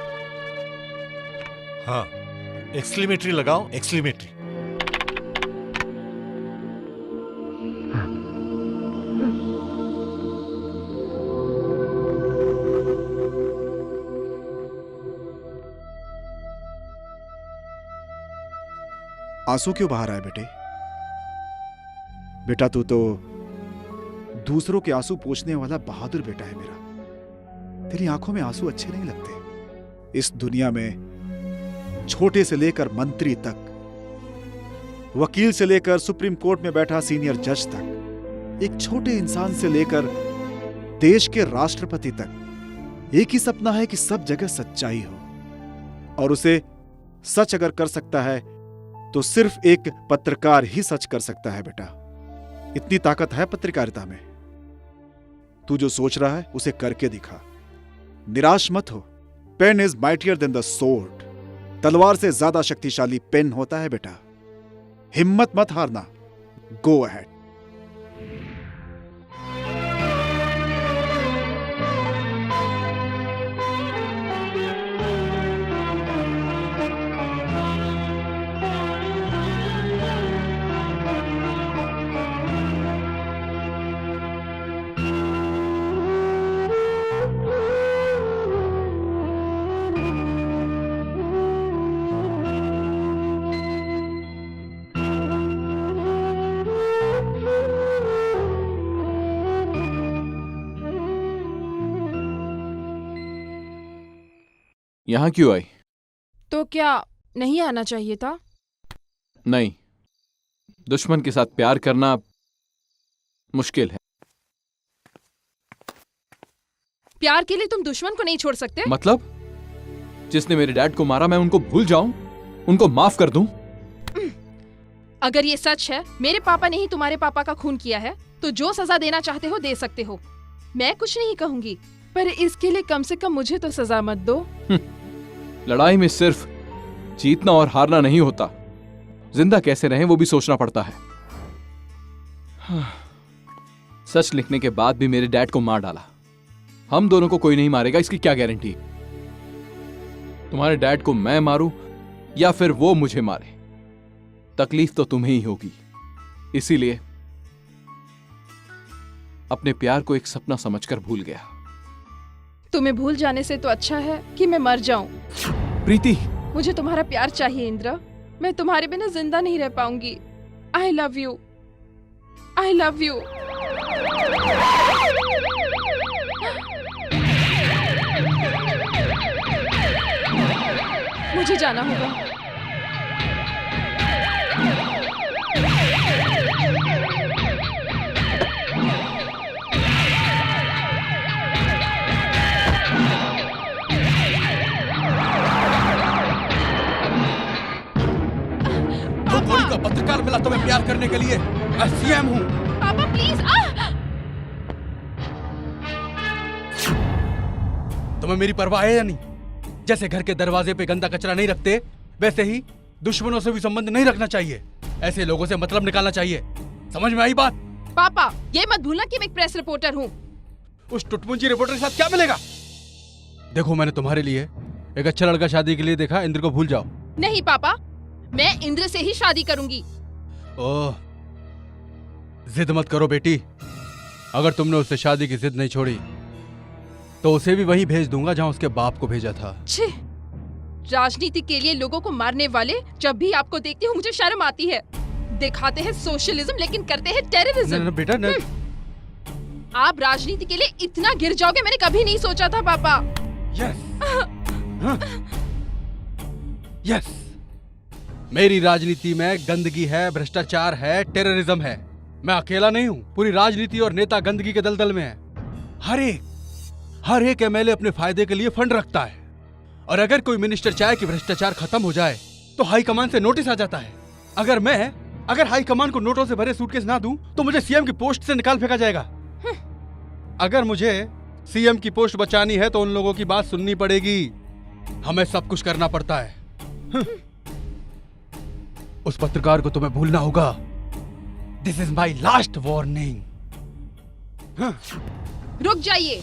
हाँ, एक्सक्लेमेटरी लगाओ, एक्सक्लेमेटरी। आंसू क्यों बाहर आए बेटे? बेटा तू तो दूसरों के आंसू पोंछने वाला बहादुर बेटा है मेरा। तेरी आंखों में आंसू अच्छे नहीं लगते। इस दुनिया में छोटे से लेकर मंत्री तक, वकील से लेकर सुप्रीम कोर्ट में बैठा सीनियर जज तक, एक छोटे इंसान से लेकर देश के राष्ट्रपति तक एक ही सपना है कि सब जगह सच्चाई हो। और उसे सच अगर कर सकता है तो सिर्फ एक पत्रकार ही सच कर सकता है बेटा। इतनी ताकत है पत्रकारिता में। तू जो सोच रहा है उसे करके दिखा। निराश मत हो। Pen is mightier than the sword. तलवार से ज्यादा शक्तिशाली पेन होता है बेटा। हिम्मत मत हारना। Go ahead. यहां क्यों आई? तो क्या नहीं आना चाहिए था? नहीं, दुश्मन के साथ प्यार करना मुश्किल है। प्यार के लिए तुम दुश्मन को नहीं छोड़ सकते? मतलब जिसने मेरे डैड को मारा मैं उनको भूल जाऊं, उनको माफ कर दूं? अगर ये सच है मेरे पापा ने ही तुम्हारे पापा का खून किया है तो जो सजा देना चाहते हो दे सकते हो। मैं कुछ नहीं कहूंगी, पर इसके लिए कम से कम मुझे तो सजा मत दो। लड़ाई में सिर्फ जीतना और हारना नहीं होता, जिंदा कैसे रहें वो भी सोचना पड़ता है। सच लिखने के बाद भी मेरे डैड को मार डाला। हम दोनों को कोई नहीं मारेगा, इसकी क्या गारंटी? तुम्हारे डैड को मैं मारूं या फिर वो मुझे मारे, तकलीफ तो तुम्हें ही होगी। इसीलिए अपने प्यार को एक सपना समझकर भूल गया। तुम्हें भूल जाने से तो अच्छा है कि मैं मर जाऊं। प्रीति, मुझे तुम्हारा प्यार चाहिए इंद्र। मैं तुम्हारे बिना जिंदा नहीं रह पाऊंगी। I love you, I love you. मुझे जाना होगा। पत्रकार मिला तुम्हें प्यार करने के लिए। मैं सीएम हूँ। पापा प्लीज। तुम्हें मेरी परवाह है या नहीं? जैसे घर के दरवाजे पे गंदा कचरा नहीं रखते, वैसे ही दुश्मनों से भी संबंध नहीं रखना चाहिए। ऐसे लोगों से मतलब निकालना चाहिए। समझ में आई बात? पापा ये मत भूलना कि मैं एक प्रेस रिपोर्टर हूँ। उस टुटमुंची रिपोर्टर के साथ क्या मिलेगा? देखो मैंने तुम्हारे लिए एक अच्छा लड़का शादी के लिए देखा। इंद्र को भूल जाओ। नहीं पापा, मैं इंद्र से ही शादी करूंगी। ओह, जिद मत करो बेटी। अगर तुमने उससे शादी की जिद नहीं छोड़ी तो उसे भी वही भेज दूंगा जहां उसके बाप को भेजा था। छे, राजनीति के लिए लोगों को मारने वाले, जब भी आपको देखती हूँ मुझे शर्म आती है। दिखाते हैं सोशलिज्म लेकिन करते हैं टेररिज्म। बेटा न... आप राजनीति के लिए इतना गिर जाओगे मैंने कभी नहीं सोचा था पापा। यस, मेरी राजनीति में गंदगी है, भ्रष्टाचार है, टेररिज्म है। मैं अकेला नहीं हूँ, पूरी राजनीति और नेता गंदगी के दलदल में है। हर एक एमएलए अपने फायदे के लिए फंड रखता है, और अगर कोई मिनिस्टर चाहे कि भ्रष्टाचार खत्म हो जाए तो हाईकमान से नोटिस आ जाता है। अगर हाईकमान को नोटों से भरे सूटकेस ना दूं तो मुझे सीएम की पोस्ट से निकाल फेंका जाएगा। अगर मुझे सीएम की पोस्ट बचानी है तो उन लोगों की बात सुननी पड़ेगी हमें सब कुछ करना पड़ता है। उस पत्रकार को तुम्हें भूलना होगा। This is my last warning. रुक जाइए।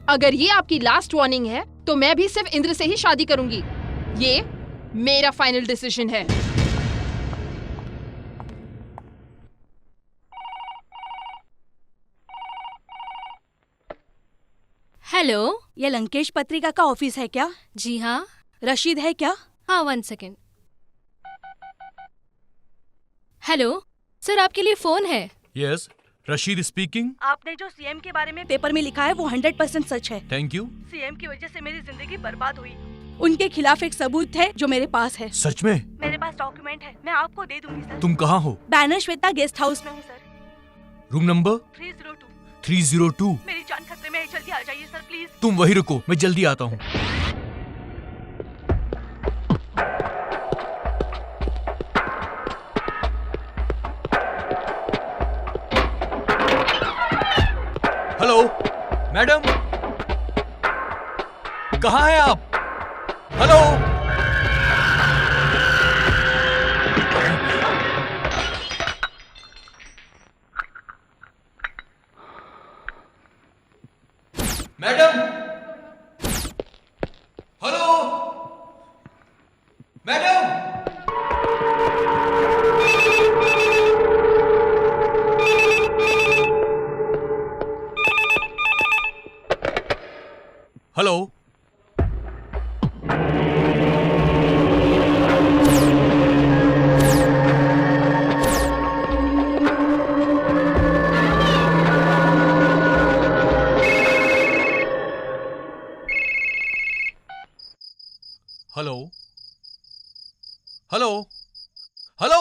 अगर ये आपकी लास्ट वार्निंग है तो मैं भी सिर्फ इंद्र से ही शादी करूंगी। ये मेरा फाइनल डिसीजन है। हेलो, ये लंकेश पत्रिका का ऑफिस है क्या? जी हाँ। रशीद है क्या? हाँ, 1 सेकेंड। हेलो सर, आपके लिए फोन है। Yes, Rashid speaking. आपने जो सीएम के बारे में पेपर में लिखा है वो 100% सच है। Thank you. सीएम की वजह से मेरी जिंदगी बर्बाद हुई। उनके खिलाफ एक सबूत है जो मेरे पास है। सच में? मेरे पास डॉक्यूमेंट है, मैं आपको दे दूंगी सर। तुम कहाँ हो? बैनर श्वेता गेस्ट हाउस में हूँ सर। Room number 302। मेरी जान खतरे में है, जल्दी आ जाइए सर प्लीज। तुम वहीं रुको, मैं जल्दी आता हूँ। हेलो मैडम, कहाँ हैं आप? Hello. Madam, hello madam. Hello. Hello hello hello.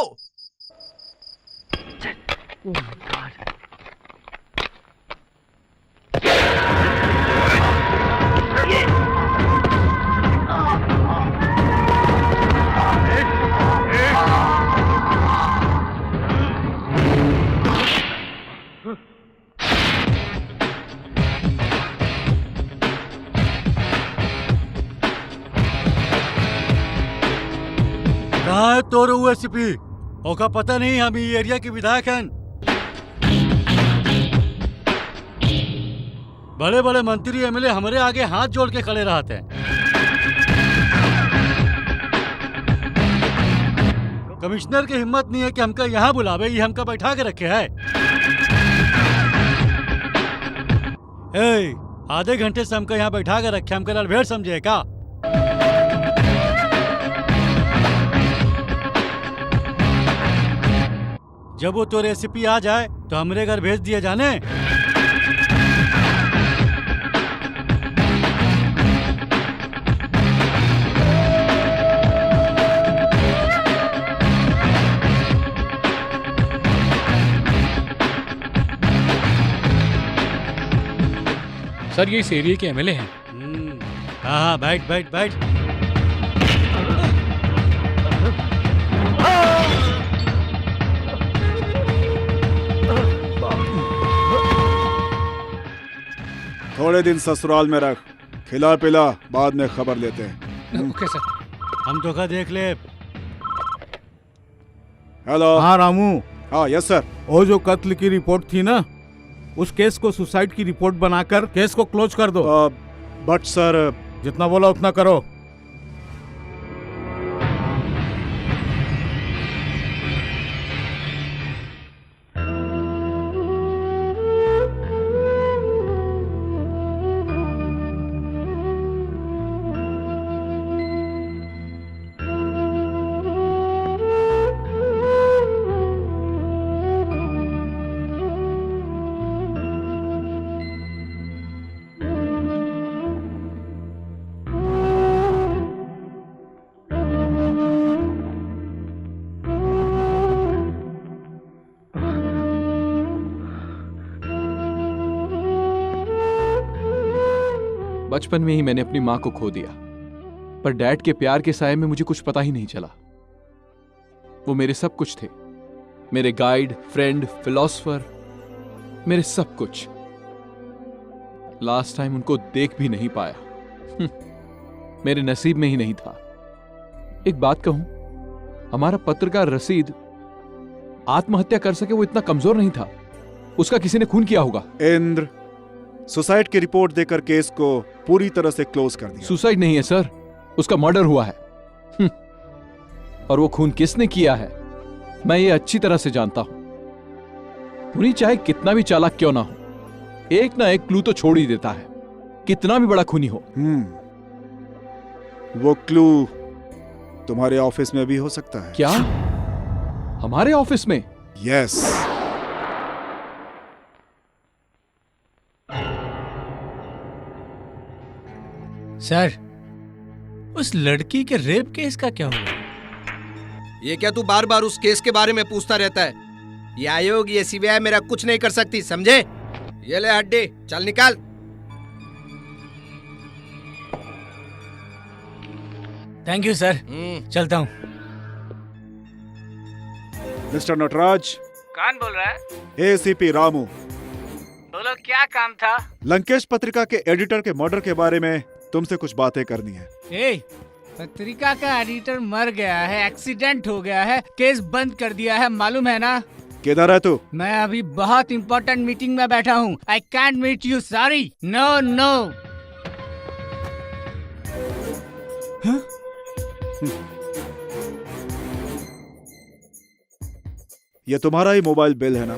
कहाँ है तोर एसपी? ओका पता नहीं हम ये एरिया के विधायक हैं। बड़े बड़े मंत्री एमएलए हमारे आगे हाथ जोड़ के खड़े रहते हैं। कमिश्नर की हिम्मत नहीं है कि हमका यहाँ बुलावे, ये हमका बैठा के रखे है। आधे घंटे से हमका यहाँ बैठा के रखे, हमका लड़भेड़ समझे क्या? जब वो तो रेसिपी आ जाए तो हमरे घर भेज दिए जाने। सर ये इस एरिया के एमएलए हैं। हाँ, बैठ बैठ बैठ। थोड़े दिन ससुराल में रख, खिला पिला, बाद में खबर लेते हैं। Okay sir. हम तो का देख ले। हेलो। हाँ रामू। हाँ यस सर। वो जो कत्ल की रिपोर्ट थी ना, उस केस को सुसाइड की रिपोर्ट बनाकर केस को क्लोज कर दो। बट सर, जितना बोला उतना करो। बचपन में ही मैंने अपनी मां को खो दिया, पर डैड के प्यार के साये में मुझे कुछ पता ही नहीं चला। वो मेरे सब कुछ थे, मेरे गाइड, फ्रेंड, फिलोसोफर, मेरे सब कुछ। लास्ट टाइम उनको देख भी नहीं पाया। मेरे नसीब में ही नहीं था। एक बात कहूं, हमारा पत्रकार रसीद आत्महत्या कर सके वो इतना कमजोर नहीं था। उसका किसी ने खून किया होगा। इंद्र, सुसाइड की रिपोर्ट देकर केस को पूरी तरह से क्लोज कर दिया। सुसाइड नहीं है सर, उसका मर्डर हुआ है। और वो खून किसने किया है मैं ये अच्छी तरह से जानता हूं। खूनी चाहे कितना भी चालाक क्यों ना हो, एक ना एक क्लू तो छोड़ ही देता है, कितना भी बड़ा खूनी हो। वो क्लू तुम्हारे ऑफिस में भी हो सकता है। क्या? हमारे ऑफिस में? यस। सर, उस लड़की के रेप केस का क्या हुआ? ये क्या तू बार बार उस केस के बारे में पूछता रहता है? ये आयोग, ये सीबीआई मेरा कुछ नहीं कर सकती, समझे? ये ले हड्डी, चल निकाल। थैंक यू सर, चलता हूँ। मिस्टर नटराज। कौन बोल रहा है? एसीपी रामू। बोलो, क्या काम था? लंकेश पत्रिका के एडिटर के मर्डर के बारे में तुमसे कुछ बातें करनी है। पत्रिका का एडिटर मर गया है, एक्सीडेंट हो गया है, केस बंद कर दिया है, मालूम है ना? किधर है तू? मैं अभी बहुत इम्पोर्टेंट मीटिंग में बैठा हूँ। I can't meet you, sorry. No no. ये तुम्हारा ही मोबाइल बिल है ना?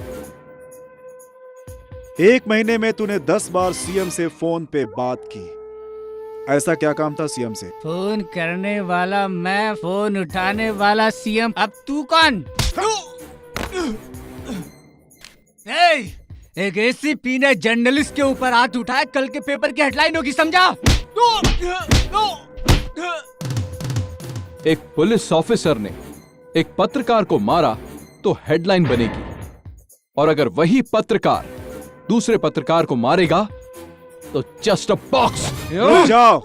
एक महीने में तूने 10 बार सीएम से फोन पे बात की। ऐसा क्या काम था सीएम से? फोन करने वाला मैं, फोन उठाने वाला सीएम। अब तू कौन? एक एसीपी ने जर्नलिस्ट के ऊपर हाथ उठाया, कल के पेपर की हेडलाइन होगी, समझा? एक पुलिस ऑफिसर ने एक पत्रकार को मारा तो हेडलाइन बनेगी, और अगर वही पत्रकार दूसरे पत्रकार को मारेगा तो जस्ट अ बॉक्स। जाओ।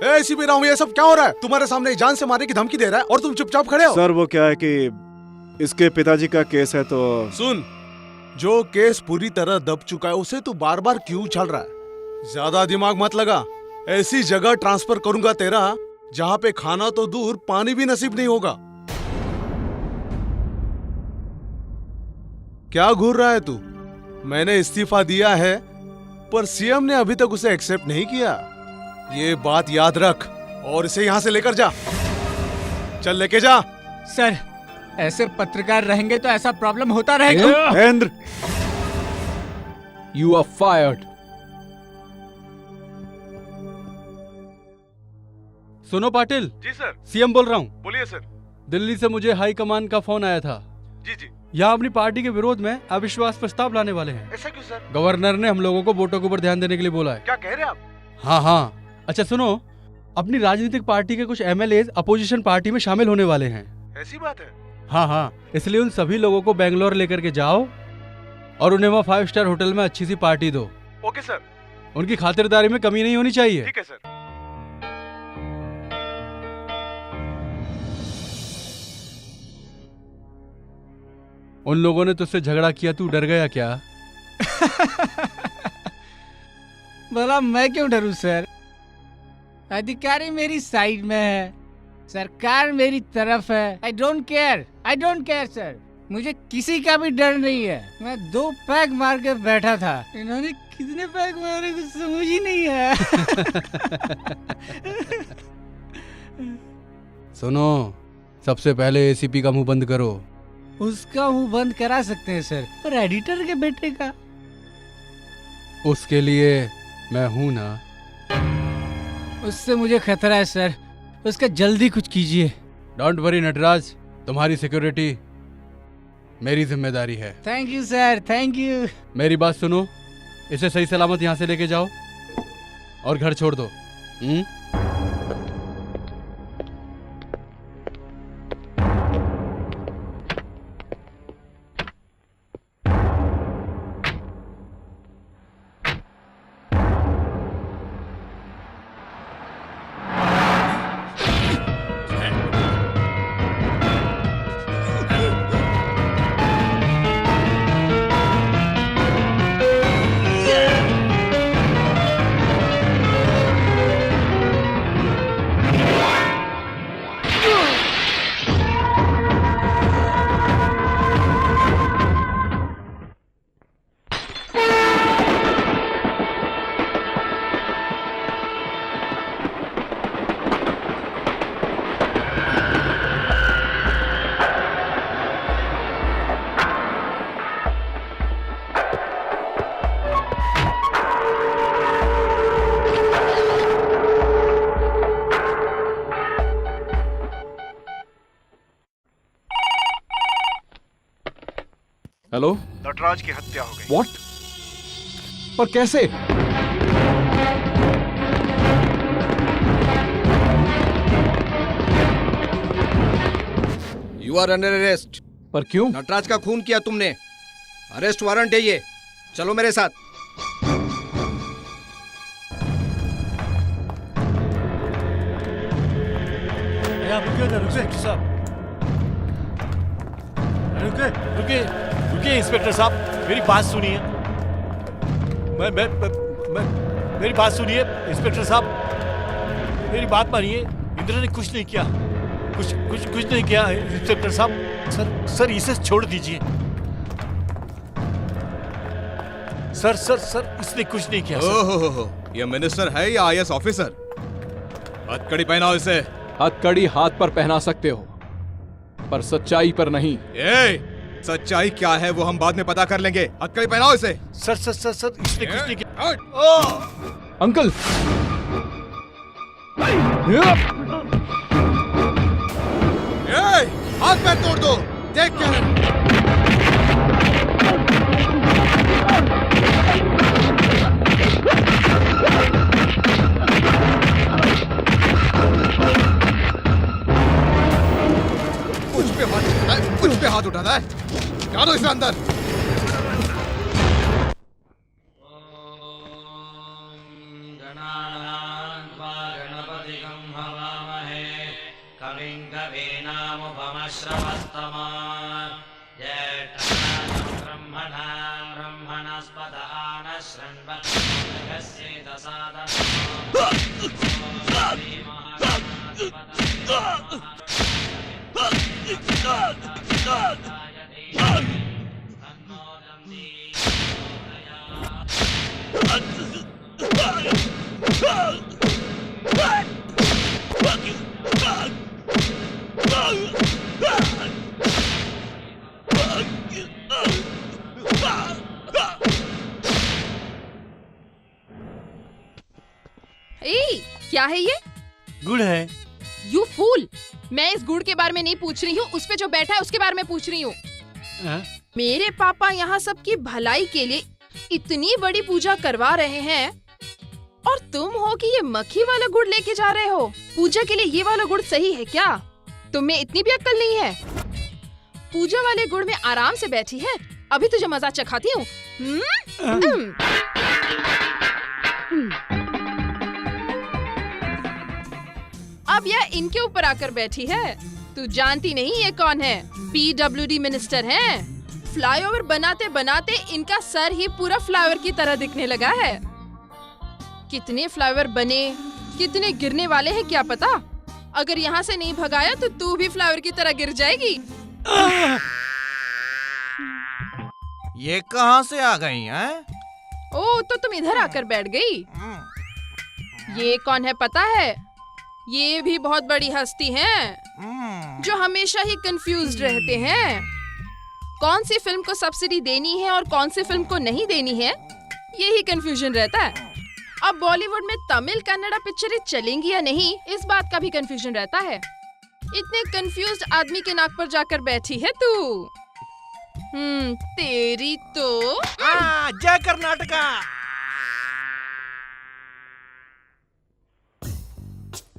एसीपी रामू, ये सब क्या हो रहा है? तुम्हारे सामने जान से मारने की धमकी दे रहा है और तुम चुपचाप खड़े हो। सर, वो क्या है कि इसके पिताजी का केस है तो। सुन, जो केस पूरी तरह दब चुका है उसे तू बार बार क्यों उछाल रहा है? ज्यादा दिमाग मत लगा। ऐसी जगह ट्रांसफर करूंगा तेरा जहाँ पे खाना तो दूर पानी भी नसीब नहीं होगा। क्या घूर रहा है तू? मैंने इस्तीफा दिया है पर सीएम ने अभी तक उसे एक्सेप्ट नहीं किया। ये बात याद रख और इसे यहाँ से लेकर जा। चल लेके जा। सर, ऐसे पत्रकार रहेंगे तो ऐसा प्रॉब्लम होता रहेगा। Indra, you are fired. सुनो पाटिल। जी सर। सीएम बोल रहा हूँ। बोलिए सर। दिल्ली से मुझे हाई कमान का फोन आया था। जी जी। यहाँ अपनी पार्टी के विरोध में अविश्वास प्रस्ताव लाने वाले हैं। ऐसा क्यों सर? गवर्नर ने हम लोगों को वोटों के ऊपर ध्यान देने के लिए बोला है। क्या कह रहे हैं आप? हाँ हाँ। अच्छा सुनो, अपनी राजनीतिक पार्टी के कुछ एमएलए अपोजिशन पार्टी में शामिल होने वाले हैं। ऐसी बात है? हाँ हाँ, इसलिए उन सभी लोगों को बेंगलोर लेकर के जाओ और उन्हें वहाँ 5 स्टार होटल में अच्छी सी पार्टी दो। Okay sir. उनकी खातिरदारी में कमी नहीं होनी चाहिए। ठीक है सर। उन लोगों ने तुझसे झगड़ा किया, तू डर गया क्या? बोला, मैं क्यों डरूं सर? अधिकारी मेरी साइड में है, सरकार मेरी तरफ है। I don't care sir. मुझे किसी का भी डर नहीं है। मैं 2 पैग मार के बैठा था, इन्होंने कितने पैग मारे कुछ समझ ही नहीं है। सुनो, सबसे पहले एसीपी का मुंह बंद करो। उसका मुंह बंद करा सकते हैं सर, पर एडिटर के बेटे का? उसके लिए मैं हूं ना। उससे मुझे खतरा है सर, उसका जल्दी कुछ कीजिए। डोंट वरी नटराज, तुम्हारी सिक्योरिटी मेरी जिम्मेदारी है। Thank you sir, thank you. मेरी बात सुनो, इसे सही सलामत यहाँ से लेके जाओ और घर छोड़ दो। हेलो। नटराज की हत्या हो गई। व्हाट? पर कैसे? You are under arrest. पर क्यों? नटराज का खून किया तुमने, अरेस्ट वारंट है ये। चलो मेरे साथ। रुकिए इंस्पेक्टर साहब, मेरी बात सुनिए। मेरी बात सुनिए इंस्पेक्टर साहब, मेरी बात मानिए। इंद्र ने कुछ नहीं किया, कुछ नहीं किया इंस्पेक्टर साहब। सर इसे छोड़ दीजिए। सर इसने कुछ नहीं किया। ओहो, ये मिनिस्टर है या IAS ऑफिसर? हथकड़ी पहनाओ इसे। हथकड़ी हाथ पर पहना सकते हो, पर सच्चाई पर नहीं। सच्चाई क्या है वो हम बाद में पता कर लेंगे। हथकड़ी पहनाओ इसे। सर इसने कुछ नहीं किया। अंकल, हाथ पैर तोड़ दो, देख क्या है। कुछ पे हाथ उठाता है, क्या दो इसे अंदर। क्या है ये? गुड़ है। यू फूल, मैं इस गुड़ के बारे में नहीं पूछ रही हूँ, उस पे जो बैठा है उसके बारे में पूछ रही हूँ। मेरे पापा यहाँ सबकी भलाई के लिए इतनी बड़ी पूजा करवा रहे हैं और तुम हो कि ये मक्खी वाला गुड़ लेके जा रहे हो। पूजा के लिए ये वाला गुड़ सही है क्या? तुम्हें इतनी भी अक्ल नहीं है? पूजा वाले गुड़ में आराम से बैठी है, अभी तुझे मजा चखाती हूँ। अब यह इनके ऊपर आकर बैठी है। तू जानती नहीं ये कौन है? PWD मिनिस्टर हैं। फ्लाईओवर बनाते बनाते इनका सर ही पूरा फ्लाईओवर की तरह दिखने लगा है। कितने फ्लाईओवर बने, कितने गिरने वाले हैं क्या पता। अगर यहाँ से नहीं भगाया तो तू भी फ्लाईओवर की तरह गिर जाएगी। ये कहाँ से आ गई हैं? ओ, तो तुम इधर आकर बैठ गई। ये कौन है पता है? ये भी बहुत बड़ी हस्ती हैं, जो हमेशा ही कंफ्यूज्ड रहते हैं। कौन सी फिल्म को सब्सिडी देनी है और कौन सी फिल्म को नहीं देनी है, यही कंफ्यूजन रहता है। अब बॉलीवुड में तमिल कन्नड़ा पिक्चरें चलेंगी या नहीं, इस बात का भी कंफ्यूजन रहता है। इतने कंफ्यूज्ड आदमी के नाक पर जाकर बैठी है तू। तेरी तो जय कर्नाटका।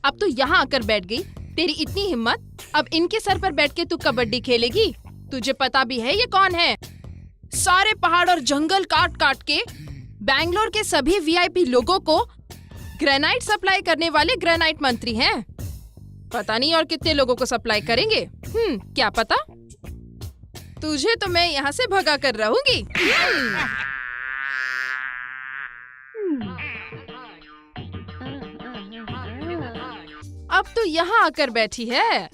अब तो यहाँ आकर बैठ गई। तेरी इतनी हिम्मत, अब इनके सर पर बैठ के तू कबड्डी खेलेगी? तुझे पता भी है ये कौन है? सारे पहाड़ और जंगल काट काट के बैंगलोर के सभी VIP लोगों को ग्रेनाइट सप्लाई करने वाले ग्रेनाइट मंत्री हैं। पता नहीं और कितने लोगों को सप्लाई करेंगे। क्या पता। तुझे तो मैं यहाँ से भगा कर रहूंगी। अब तो यहाँ आकर बैठी है।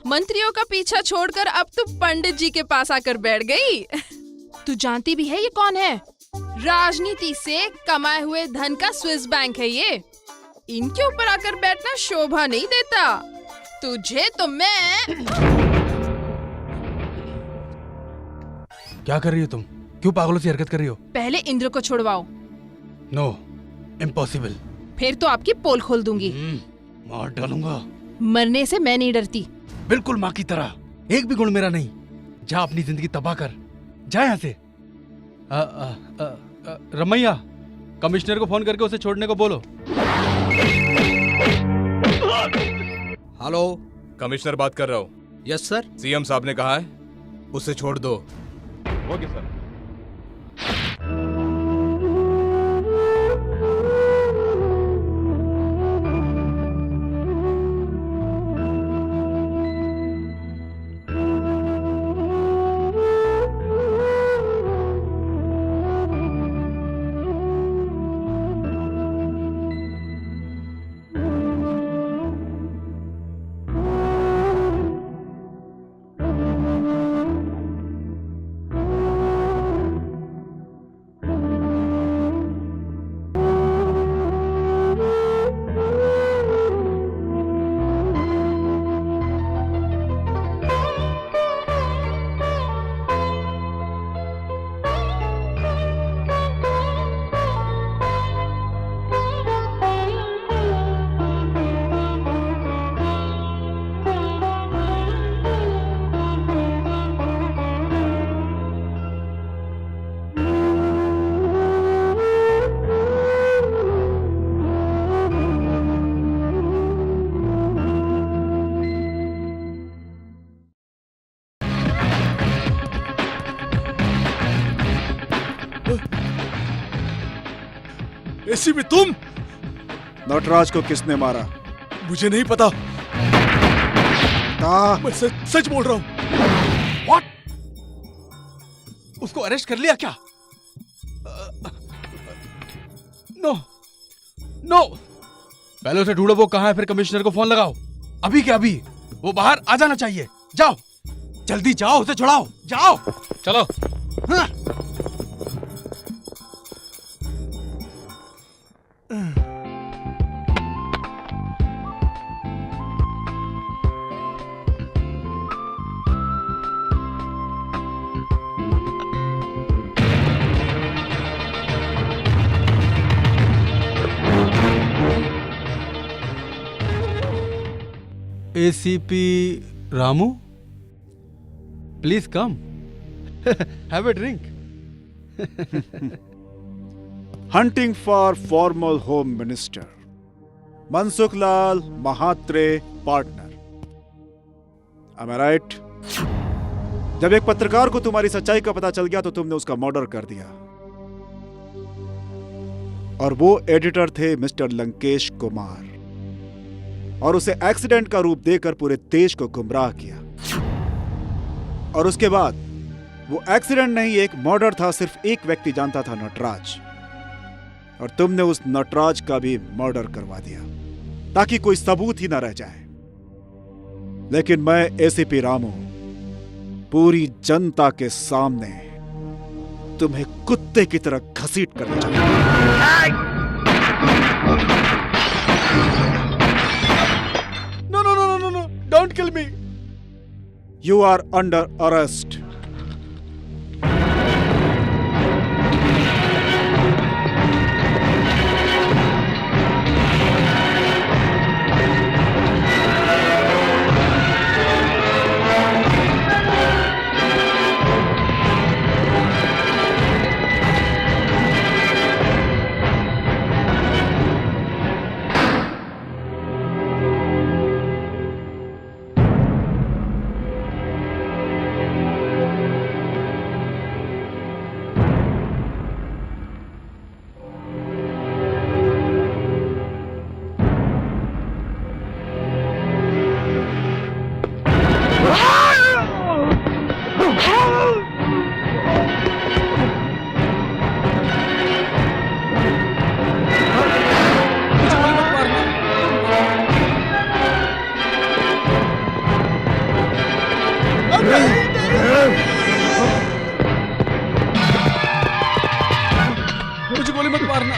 मंत्रियों का पीछा छोड़कर अब तो पंडित जी के पास आकर बैठ गई। तू जानती भी है ये कौन है? राजनीति से कमाए हुए धन का स्विस बैंक है ये। इनके ऊपर आकर बैठना शोभा नहीं देता। तुझे तो मैं। क्या कर रही हो तुम? क्यों पागलों सी हरकत कर रही हो? पहले इंद्र को छुड़वाओ। No, impossible. फिर तो आपकी पोल खोल दूंगी। मार डालूंगा। मरने से मैं नहीं डरती। बिल्कुल माँ की तरह। एक भी गुण मेरा नहीं। जा अपनी जिंदगी तबाह कर, जा यहाँ से। रमैया, कमिश्नर को फोन करके उसे छोड़ने को बोलो। हेलो, कमिश्नर बात कर रहा हूँ। Yes sir. सीएम साहब ने कहा है उसे छोड़ दो। Okay sir. एसीपी तुम? नटराज को किसने मारा? मुझे नहीं पता। मैं सच बोल रहा हूँ। What? उसको अरेस्ट कर लिया क्या? No no. पहले उसे ढूंढो, वो कहाँ है, फिर कमिश्नर को फोन लगाओ। अभी के अभी वो बाहर आ जाना चाहिए। जाओ, जल्दी जाओ, उसे छुड़ाओ, जाओ। चलो। हाँ। ACP Ramu, please come. Have a drink. Hunting for former Home Minister Mansukh Lal Mahatre, partner. Am I right? जब एक पत्रकार को तुम्हारी सच्चाई का पता चल गया तो तुमने उसका मर्डर कर दिया, और वो एडिटर थे मिस्टर लंकेश कुमार, और उसे एक्सीडेंट का रूप देकर पूरे देश को गुमराह किया। और उसके बाद वो एक्सीडेंट नहीं, एक मर्डर था। सिर्फ एक व्यक्ति जानता था, नटराज, और तुमने उस नटराज का भी मर्डर करवा दिया ताकि कोई सबूत ही ना रह जाए। लेकिन मैं एसीपी रामू पूरी जनता के सामने तुम्हें कुत्ते की तरह घसीट कर ले जाऊंगा। No, don't kill me. You are under arrest. मुझे गोली मत मारना।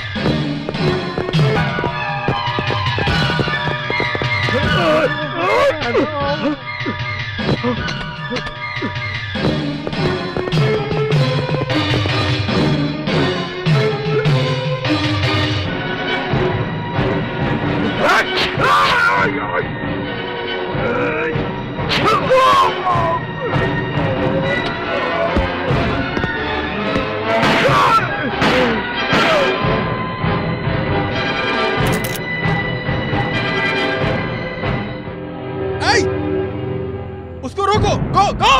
गो गो गो।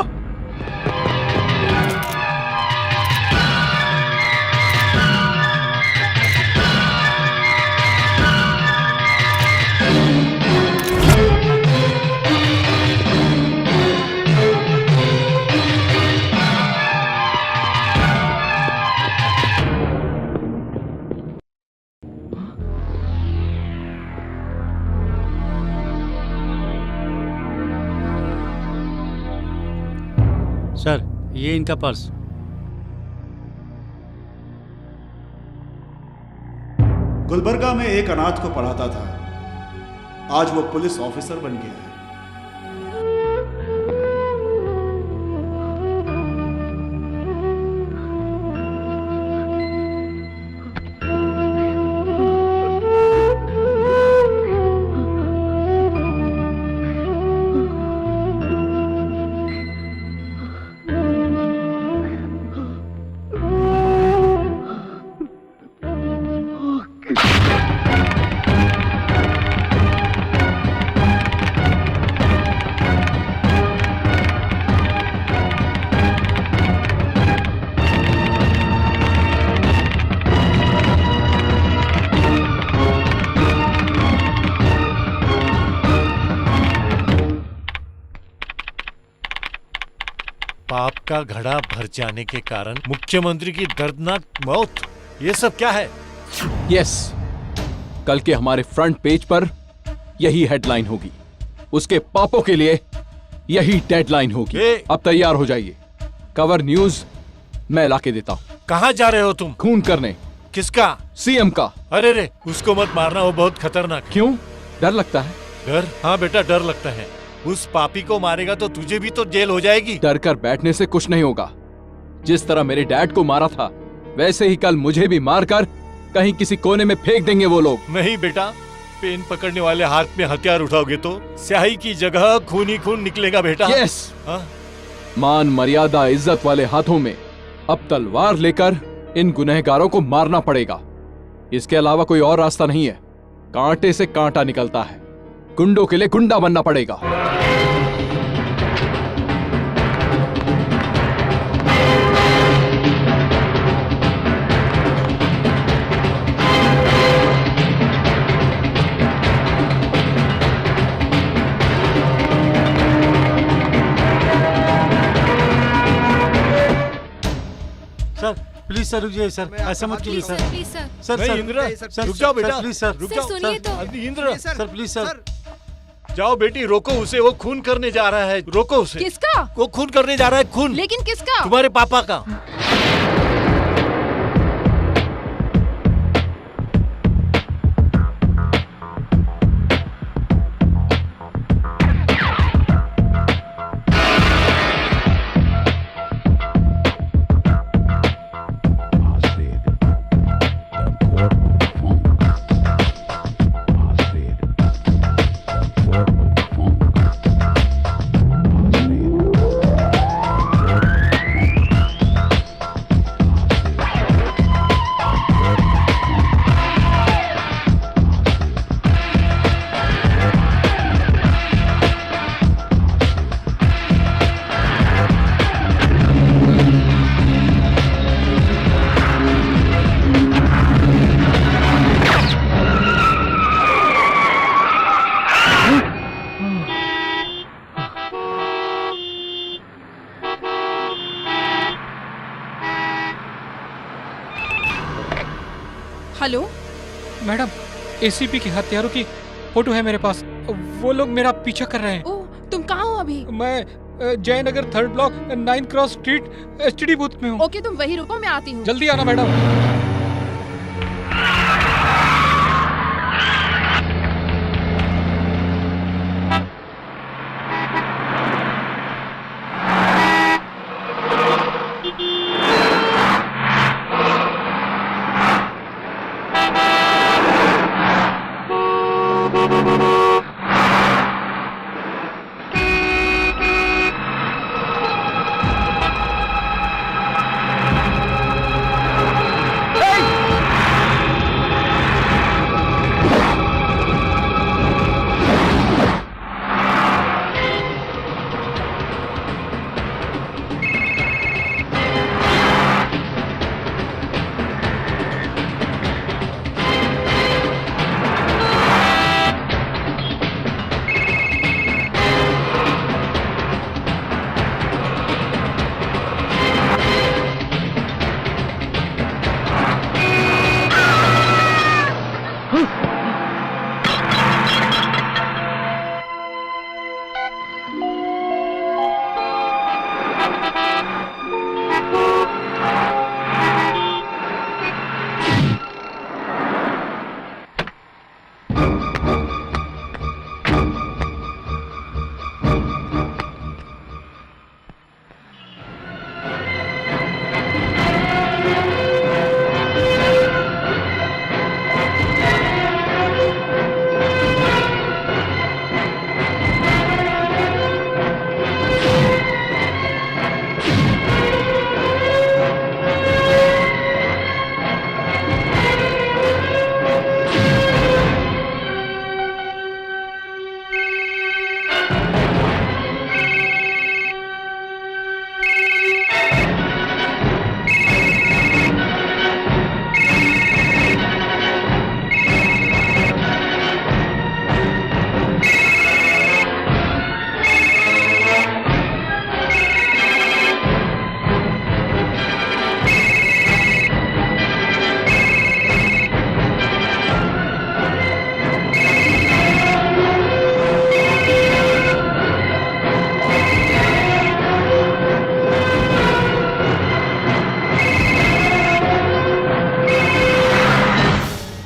सर ये इनका पर्स। गुलबर्गा में एक अनाथ को पढ़ाता था, आज वो पुलिस ऑफिसर बन गया है। पाप का घड़ा भर जाने के कारण मुख्यमंत्री की दर्दनाक मौत, ये सब क्या है? यस, कल के हमारे फ्रंट पेज पर यही हेडलाइन होगी। उसके पापों के लिए यही डेडलाइन होगी। अब तैयार हो जाइए, कवर न्यूज मैं लाके देता हूँ। कहाँ जा रहे हो तुम? खून करने। किसका? सीएम का। अरे रे, उसको मत मारना, वो बहुत खतरनाक है। क्यों? डर लगता है? डर? हाँ बेटा, डर लगता है। उस पापी को मारेगा तो तुझे भी तो जेल हो जाएगी। डर कर बैठने से कुछ नहीं होगा। जिस तरह मेरे डैड को मारा था, वैसे ही कल मुझे भी मारकर कहीं किसी कोने में फेंक देंगे वो लोग। नहीं बेटा, पेन पकड़ने वाले हाथ में हथियार उठाओगे तो स्याही की जगह खून ही खून निकलेगा बेटा। यस। मान मर्यादा इज्जत वाले हाथों में अब तलवार लेकर इन गुनहगारों को मारना पड़ेगा। इसके अलावा कोई और रास्ता नहीं है। कांटे से कांटा निकलता है, गुंडों के लिए गुंडा बनना पड़ेगा। सर प्लीज सर रुकिए सर, ऐसा मत कीजिए सर। Please sir. सर नहीं, सर इंदिरा, सर, रुक जाओ बेटा, प्लीज सर, रुक जाओ। सुनिए तो। अभी इंदिरा, सर प्लीज सर। जाओ बेटी, रोको उसे, वो खून करने जा रहा है, रोको उसे। किसका? वो खून करने जा रहा है, खून। लेकिन किसका? तुम्हारे पापा का। हेलो मैडम, एसीपी के हत्यारों की फोटो है मेरे पास। वो लोग मेरा पीछा कर रहे हैं। ओह, तुम कहाँ हो अभी? मैं Jaynagar 3rd block 9 cross street STD booth में हूँ। ओके, तुम वही रुको, मैं आती हूँ। जल्दी आना मैडम।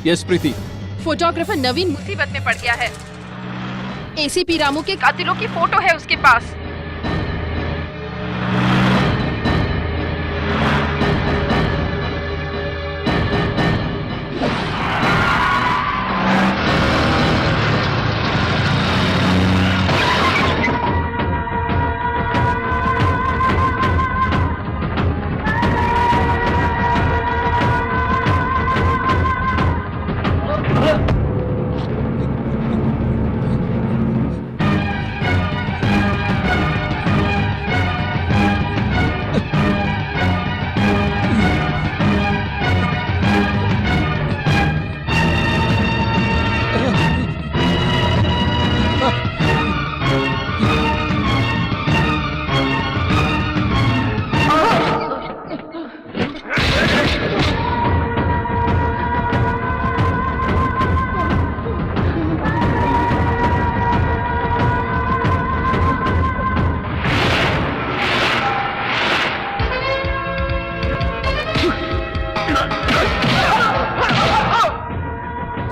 यस प्रीति। फोटोग्राफर नवीन मुसीबत में पड़ गया है। एसीपी रामू के कातिलों की फोटो है उसके पास।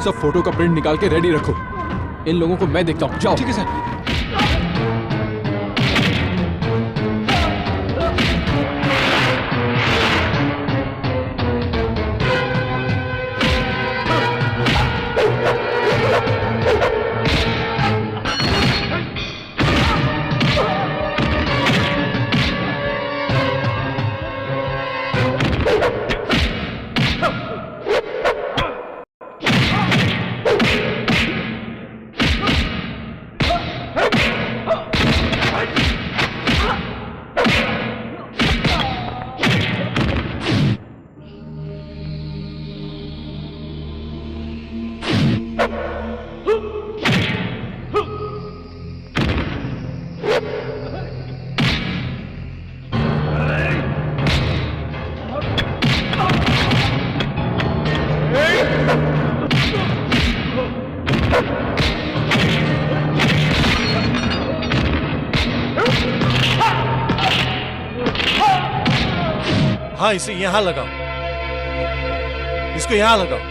सब फोटो का प्रिंट निकाल के रेडी रखो। इन लोगों को मैं देखता हूँ। जाओ। ठीक है सर। हाँ, इसे यहाँ लगाओ, इसको यहाँ लगाओ।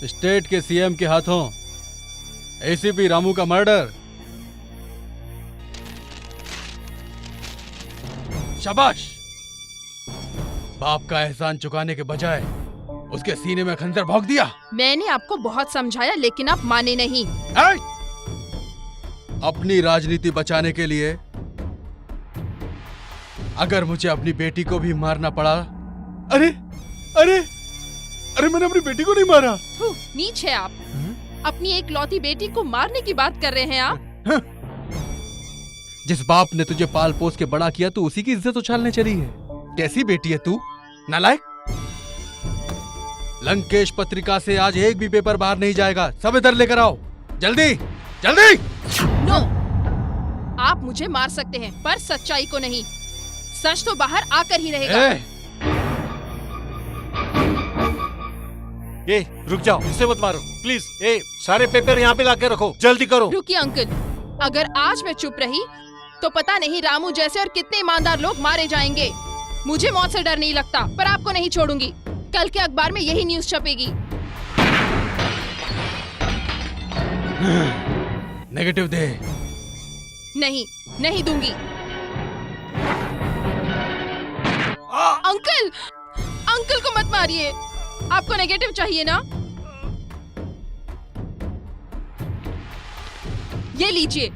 स्टेट के सीएम के हाथों एसीपी रामू का मर्डर। शाबाश। बाप का एहसान चुकाने के बजाय उसके सीने में खंजर भोंक दिया। मैंने आपको बहुत समझाया लेकिन आप माने नहीं। अपनी राजनीति बचाने के लिए अगर मुझे अपनी बेटी को भी मारना पड़ा। अरे अरे अरे मैंने अपनी बेटी को नहीं मारा। नीच है आप। अपनी एक लौती बेटी को मारने की बात कर रहे हैं आप। जिस बाप ने तुझे पाल पोस के बड़ा किया तू उसी की इज्जत उछालने चली है। कैसी बेटी है तू, नालायक। लंकेश पत्रिका से आज एक भी पेपर बाहर नहीं जाएगा। सब इधर लेकर आओ, जल्दी जल्दी। नो, आप मुझे मार सकते हैं पर सच्चाई को नहीं। सच तो बाहर आकर ही रहेगा। ए, रुक जाओ, इसे मत मारो प्लीज। सारे पेपर यहाँ पे लाके रखो, जल्दी करो। रुकिए अंकल, अगर आज मैं चुप रही तो पता नहीं रामू जैसे और कितने ईमानदार लोग मारे जाएंगे। मुझे मौत से डर नहीं लगता पर आपको नहीं छोड़ूंगी। कल के अखबार में यही न्यूज छपेगी। नेगेटिव दे। नहीं, नहीं दूंगी। अंकल, अंकल को मत मारिए। आपको नेगेटिव चाहिए ना? ये लीजिए।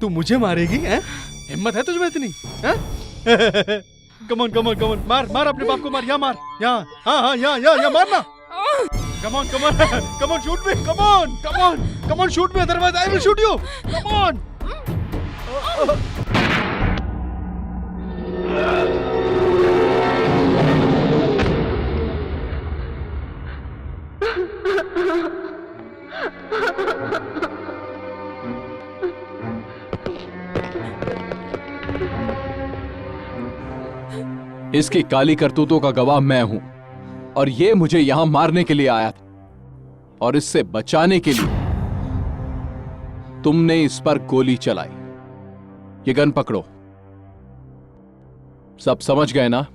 तू मुझे मारेगी हैं? हिम्मत है तुझमें इतनी? कमॉन कमॉन कमॉन, मार मार अपने बाप को मार। यहाँ मार, यहाँ। हाँ हाँ यहाँ यहाँ यहाँ मारना। Come on come on come on, shoot me. Come on come on come on, shoot me, otherwise I will shoot you. Come on. इसकी काली करतूतों का गवाह मैं हूं और ये मुझे यहां मारने के लिए आया था और इससे बचाने के लिए तुमने इस पर गोली चलाई। ये गन पकड़ो। सब समझ गए ना?